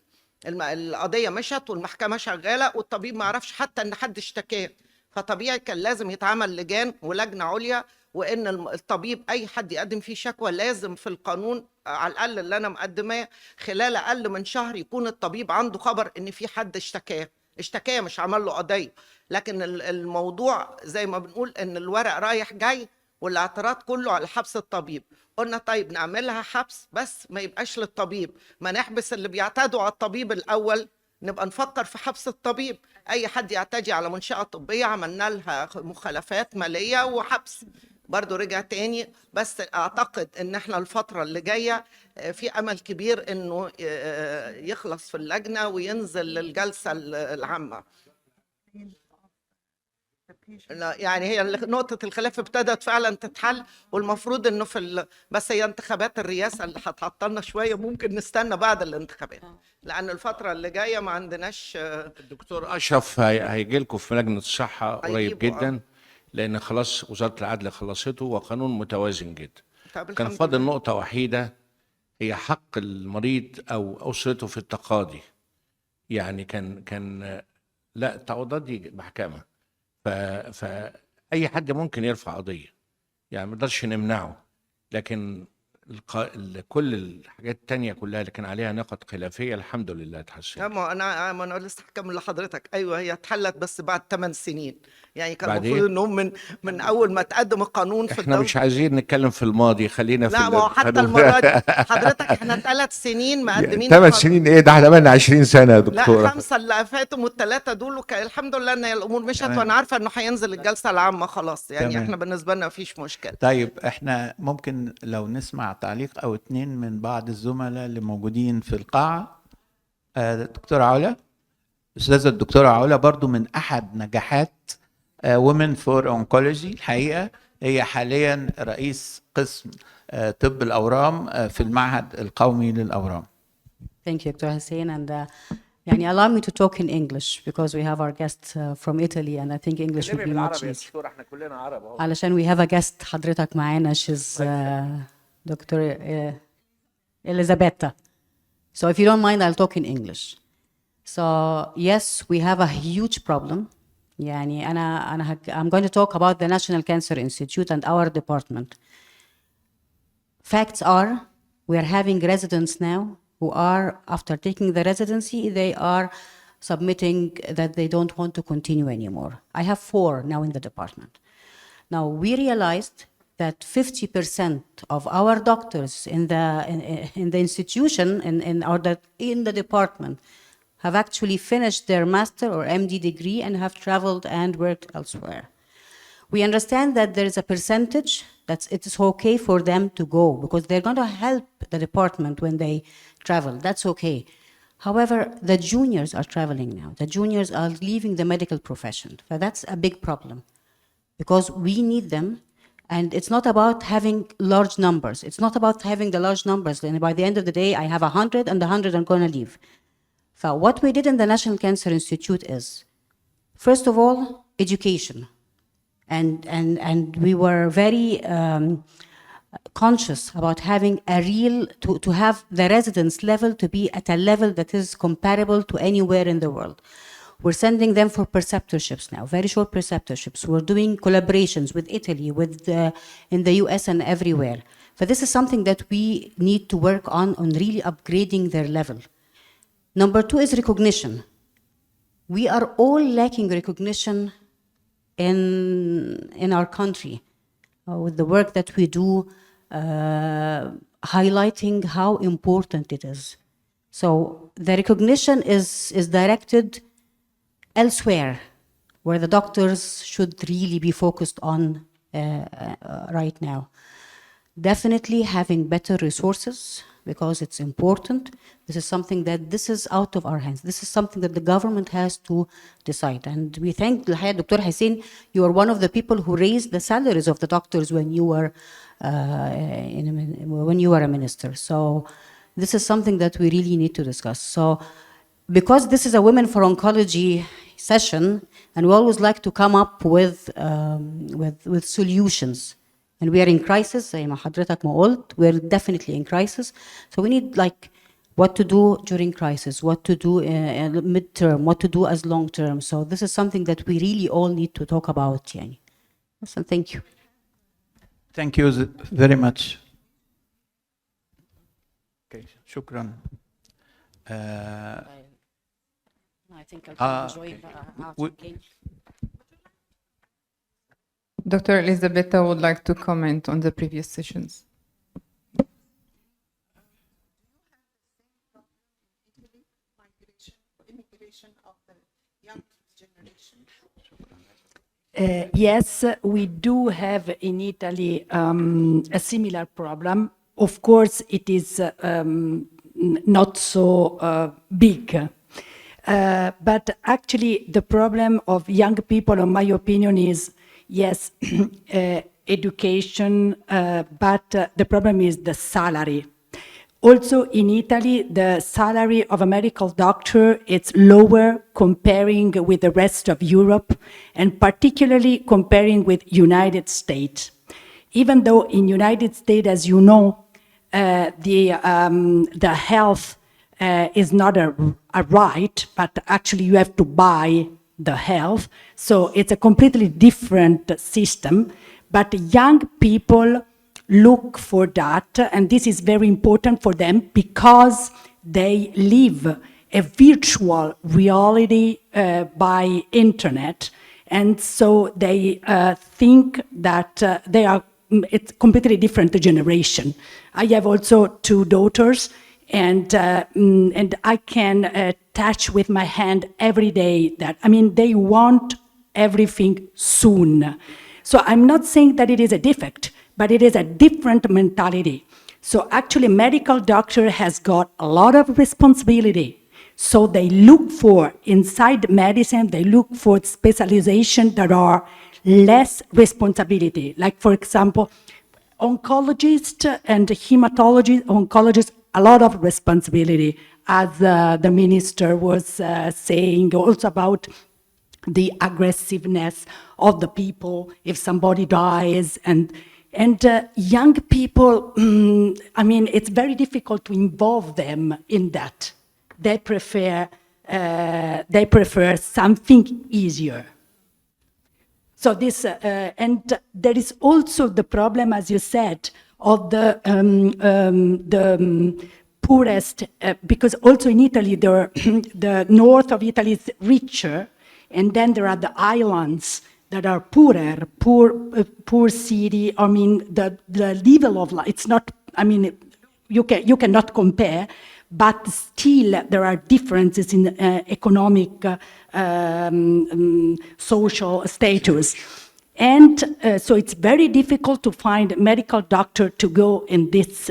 القضيه مشت والمحكمه شغاله والطبيب ما عرفش حتى ان حد اشتكاه. فطبيعي كان لازم يتعمل لجان ولجنه عليا، وان الطبيب اي حد يقدم فيه شكوى لازم في القانون على الاقل اللي انا مقدماه خلال اقل من شهر يكون الطبيب عنده خبر ان في حد اشتكاه مش عمل له قضيه. لكن الموضوع زي ما بنقول ان الورق رايح جاي والاعتراض كله على حبس الطبيب. قلنا طيب نعملها حبس بس ما يبقاش للطبيب، ما نحبس اللي بيعتدوا على الطبيب الاول، نبقى نفكر في حبس الطبيب. اي حد يعتدي على منشأة طبية عملنا لها مخالفات مالية وحبس، برضو رجع تاني. بس اعتقد ان احنا الفترة اللي جاية في امل كبير انه يخلص في اللجنة وينزل للجلسة العامة. لا يعني هي نقطة الخلاف ابتدت فعلا تتحل، والمفروض انه بس هي انتخابات الرئاسة اللي هتعطلنا شوية، ممكن نستنى بعد الانتخابات لأن الفترة اللي جاية ما عندناش. الدكتور اشرف هيجي لكم في لجنه الصحه قريب جدا، لان خلاص وزاره العدل خلصته وقانون متوازن جدا. كان فاضل نقطه وحيده، هي حق المريض او اسرته في التقاضي. يعني كان لا التعويضات دي محكمه، فاي حد ممكن يرفع قضيه، يعني ما نقدرش نمنعه، لكن كل الحاجات التانية كلها اللي كان عليها نقط خلافية الحمد لله اتحسنت. ما انا لسه هكمل لحضرتك. ايوه هي اتحلت بس بعد 8 سنين، يعني كان بعد المفروض إيه؟ انهم من اول ما تقدم القانون في احنا مش عايزين نتكلم في الماضي، خلينا في لا ما هو حتى المره دي حضرتك احنا 3 سنين مقدمين 8 سنين ايه ده، احنا بقالنا 20 سنه يا دكتوره. لا 5 اللي فاتوا والثلاثه دول الحمد لله ان الامور مشت، وانا عارفه انه هينزل الجلسه العامه خلاص، يعني تمام. احنا بالنسبه لنا مفيش مشكله. طيب احنا ممكن لو نسمع تعليق او اتنين من بعض الزملاء اللي موجودين في القاعة. دكتورة علا، أستاذة الدكتورة علا برضو من أحد نجاحات Women for Oncology الحقيقة، هي حاليا رئيس قسم طب الأورام في المعهد القومي للأورام. Thank you, Dr. Hussein, and يعني allow me to talk in English because we have our guest from Italy and I think English would be much easier. احنا كلنا عرب اهو. علشان we have a guest حضرتك معانا, she's Dr. Elisabetta. So if you don't mind, I'll talk in English. So yes, we have a huge problem. يعني I'm going to talk about the National Cancer Institute and our department. Facts are, we are having residents now who are, after taking the residency, they are submitting that they don't want to continue anymore. I have 4 now in the department. Now we realized that 50% of our doctors in the institution in the department have actually finished their master or MD degree and have traveled and worked elsewhere. We understand that there is a percentage that it is okay for them to go because they're going to help the department when they travel. That's okay. However, the juniors are traveling now. The juniors are leaving the medical profession. So that's a big problem because we need them. And it's not about having large numbers. It's not about having the large numbers. And by the end of the day, I have 100 and the 100 are going to leave. So what we did in the National Cancer Institute is, first of all, education. And we were very conscious about having a real, to have the residence level to be at a level that is comparable to anywhere in the world. We're sending them for preceptorships now, very short preceptorships. We're doing collaborations with Italy, in the US and everywhere. But this is something that we need to work on really upgrading their level. Number 2 is recognition. We are all lacking recognition in our country, with the work that we do, highlighting how important it is. So the recognition is directed elsewhere, where the doctors should really be focused on right now. Definitely having better resources, because it's important. This is something that this is out of our hands. This is something that the government has to decide. And we thank Dr. Hussein, you are one of the people who raised the salaries of the doctors when you were a minister. So this is something that we really need to discuss. So because this is a Women for Oncology session, and we always like to come up with solutions. And we are in crisis, زي ما حضرتك ما قلت, we're definitely in crisis. So we need like what to do during crisis, what to do mid-term, what to do as long-term. So this is something that we really all need to talk about. يعني. So thank you. Thank you very much. Okay, شكرا. I think I'll enjoy okay. Dr. Elisabetta would like to comment on the previous sessions. Yes, we do have in Italy a similar problem. Of course, it is not so big. But actually, the problem of young people, in my opinion, is, yes, education, but the problem is the salary. Also in Italy, the salary of a medical doctor is lower comparing with the rest of Europe, and particularly comparing with United States. Even though in United States, as you know, the health is not a right, but actually you have to buy the health. So it's a completely different system, but young people look for that, and this is very important for them because they live a virtual reality by internet, and so they think that they are, it's completely different generation. I have also 2 daughters, and I can touch with my hand every day that, I mean, they want everything soon. So I'm not saying that it is a defect, but it is a different mentality. So actually, medical doctor has got a lot of responsibility. So they look for, inside medicine, they look for specialization that are less responsibility. Like, for example, oncologists and hematologists, oncologists, a lot of responsibility, as the minister was saying, also about the aggressiveness of the people if somebody dies, and young people, I mean, it's very difficult to involve them in that. They prefer something easier. So this, and there is also the problem, as you said, of the poorest, because also in Italy, the north of Italy is richer, and then there are the islands that are poorer, poor city. I mean, the level of life, it's not, I mean, you cannot compare, but still there are differences in economic, social status. And so it's very difficult to find a medical doctor to go in these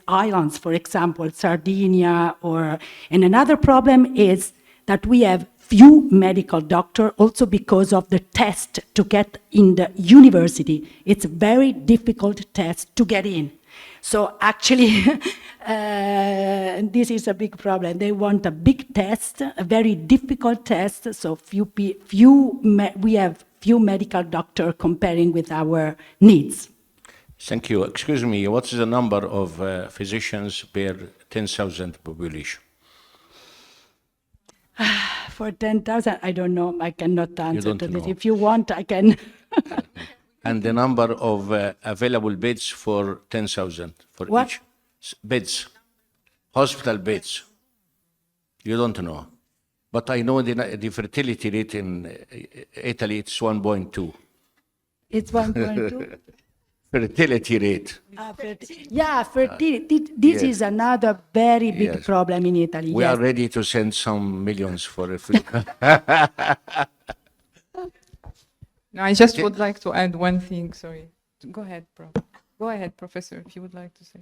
islands, for example, Sardinia, and another problem is that we have few medical doctors, also because of the test to get in the university. It's a very difficult test to get in. So actually, this is a big problem. They want a big test, a very difficult test. So we have few medical doctors comparing with our needs. Thank you. Excuse me, what is the number of physicians per 10,000 population? For 10,000, I don't know. I cannot answer to this. Know. If you want, I can. And the number of available beds for 10,000 for What? each beds, hospital beds. You don't know. But I know the fertility rate in Italy, it's 1.2. It's 1.2. Fertility rate. Yeah, fertility. This yes. is another very big Yes. problem in Italy. We yes. are ready to send some millions for Africa. No, I just would like to add one thing. Sorry. Go ahead, Prof. Go ahead, Professor, if you would like to say.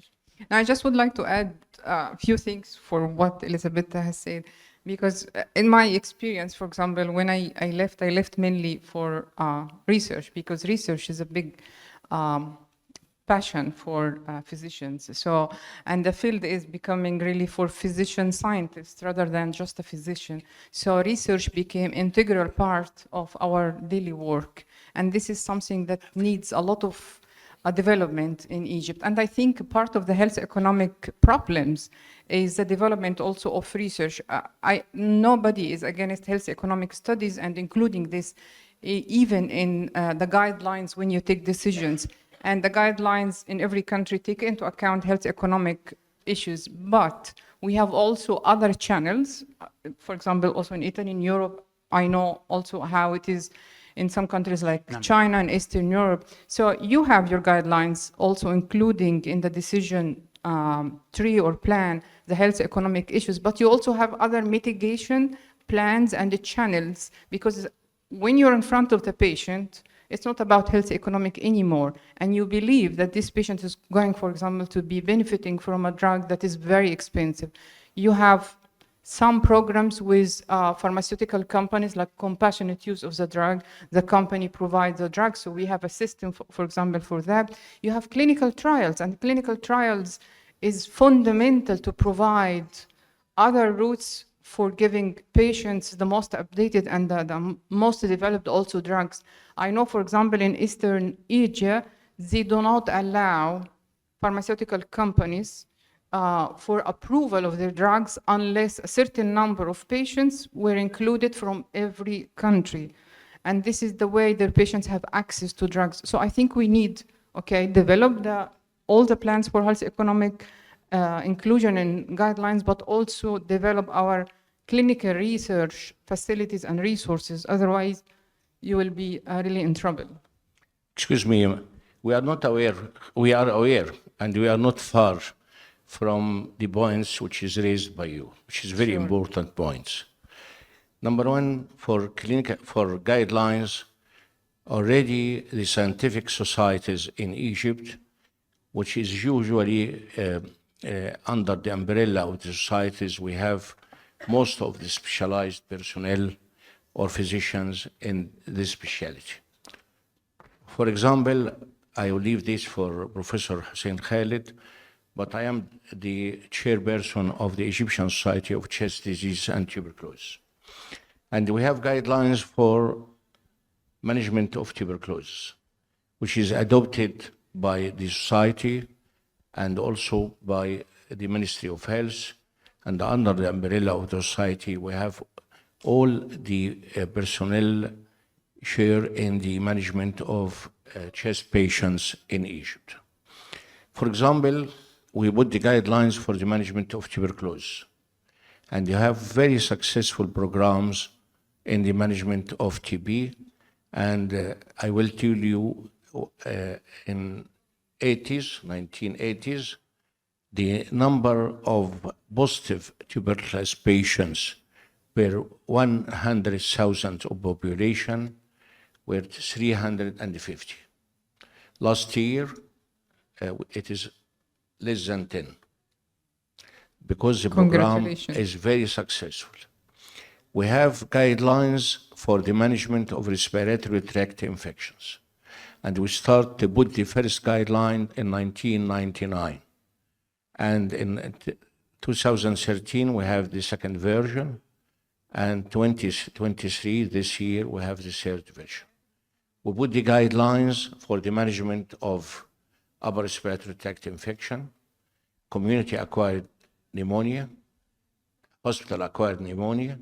No, I just would like to add a few things for what Elisabetta has said. Because in my experience, for example, when I left mainly for research, because research is a big passion for physicians. So, and the field is becoming really for physician scientists rather than just a physician. So research became integral part of our daily work. And this is something that needs a lot of development in Egypt. And I think part of the health economic problems is the development also of research. Nobody is against health economic studies, and including this even in the guidelines when you take decisions. And the guidelines in every country take into account health economic issues. But we have also other channels. For example, also in Italy, in Europe, I know also how it is in some countries like China and Eastern Europe. So you have your guidelines also including in the decision tree or plan the health economic issues, but you also have other mitigation plans and the channels, because when you're in front of the patient, it's not about health economic anymore, and you believe that this patient is going, for example, to be benefiting from a drug that is very expensive. You have some programs with pharmaceutical companies, like compassionate use of the drug. The company provides the drug, so we have a system, for example, for that. You have clinical trials, and clinical trials is fundamental to provide other routes for giving patients the most updated and the most developed also drugs. I know, for example, in Eastern Asia, they do not allow pharmaceutical companies for approval of their drugs unless a certain number of patients were included from every country. And this is the way their patients have access to drugs. So I think we need, develop all the plans for health economic inclusion and guidelines, but also develop our clinical research facilities and resources. Otherwise, you will be really in trouble. Excuse me, we are not aware, we are aware, and we are not far from the points which is raised by you, which is very important points. Number one, for guidelines, already the scientific societies in Egypt, which is usually under the umbrella of the societies, we have most of the specialized personnel or physicians in this specialty. For example, I will leave this for Professor Hussein Khalid, but I am the chairperson of the Egyptian Society of Chest Disease and Tuberculosis. And we have guidelines for management of tuberculosis, which is adopted by the society and also by the Ministry of Health. And under the umbrella of the society, we have all the personnel share in the management of chest patients in Egypt. For example, we put the guidelines for the management of tuberculosis. And you have very successful programs in the management of TB. And I will tell you, in 1980s, the number of positive tuberculosis patients per 100,000 of population were 350. Last year, it is less than 10, because the program is very successful. We have guidelines for the management of respiratory tract infections. And we start to put the first guideline in 1999. And in 2013, we have the second version. And 2023, this year, we have the third version. We put the guidelines for the management of upper respiratory tract infection, community-acquired pneumonia, hospital-acquired pneumonia,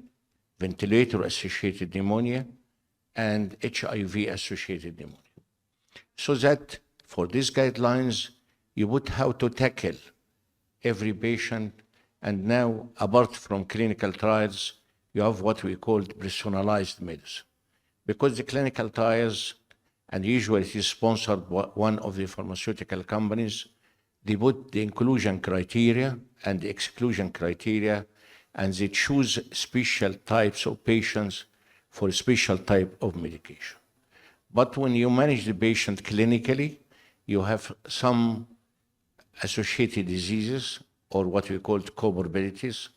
ventilator-associated pneumonia, and HIV-associated pneumonia. So that for these guidelines, you would have to tackle every patient. And now, apart from clinical trials, you have what we call personalized medicine. Because the clinical trials, and usually it is sponsored by one of the pharmaceutical companies, they put the inclusion criteria and the exclusion criteria, and they choose special types of patients for a special type of medication. But when you manage the patient clinically, you have some associated diseases, or what we call comorbidities.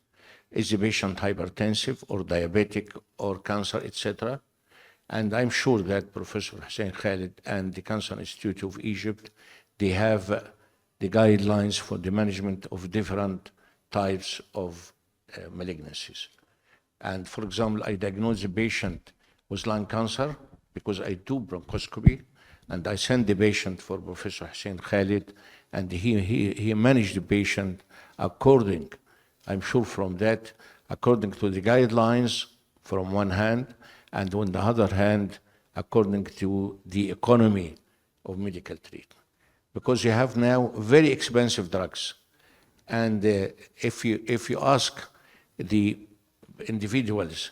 Is the patient hypertensive or diabetic or cancer, etc.? And I'm sure that Professor Hussein Khalid and the Cancer Institute of Egypt, they have the guidelines for the management of different types of malignancies. And for example, I diagnose a patient with lung cancer because I do bronchoscopy, and I send the patient for Professor Hussein Khalid, and he managed the patient according, I'm sure from that, according to the guidelines from one hand, and on the other hand, according to the economy of medical treatment. Because you have now very expensive drugs. And if you ask the individuals,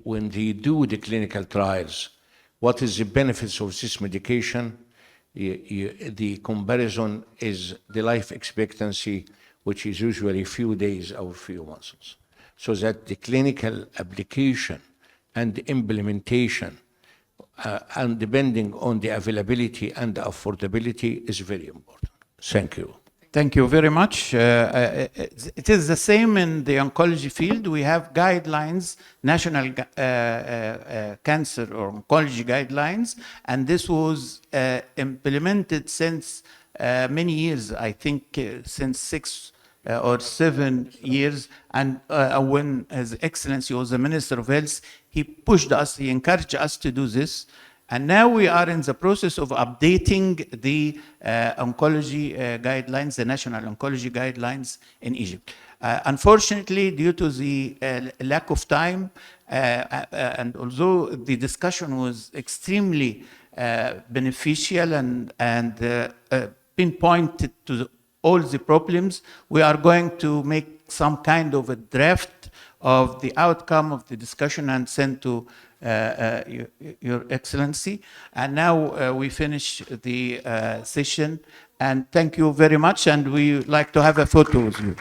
when they do the clinical trials, what is the benefits of this medication? The comparison is the life expectancy, which is usually a few days or few months. So that the clinical application and the implementation, and depending on the availability and the affordability, is very important. Thank you. Thank you very much. It is the same in the oncology field. We have guidelines, national cancer or oncology guidelines, and this was implemented since many years, I think since 6 or 7 years. And when His Excellency was the Minister of Health, he pushed us, he encouraged us to do this. And now we are in the process of updating the oncology guidelines, the national oncology guidelines in Egypt. Unfortunately, due to the lack of time, and although the discussion was extremely beneficial and pinpointed to all the problems, we are going to make some kind of a draft of the outcome of the discussion and send to Your Excellency. And now we finish the session, and thank you very much, and we like to have a photo with you.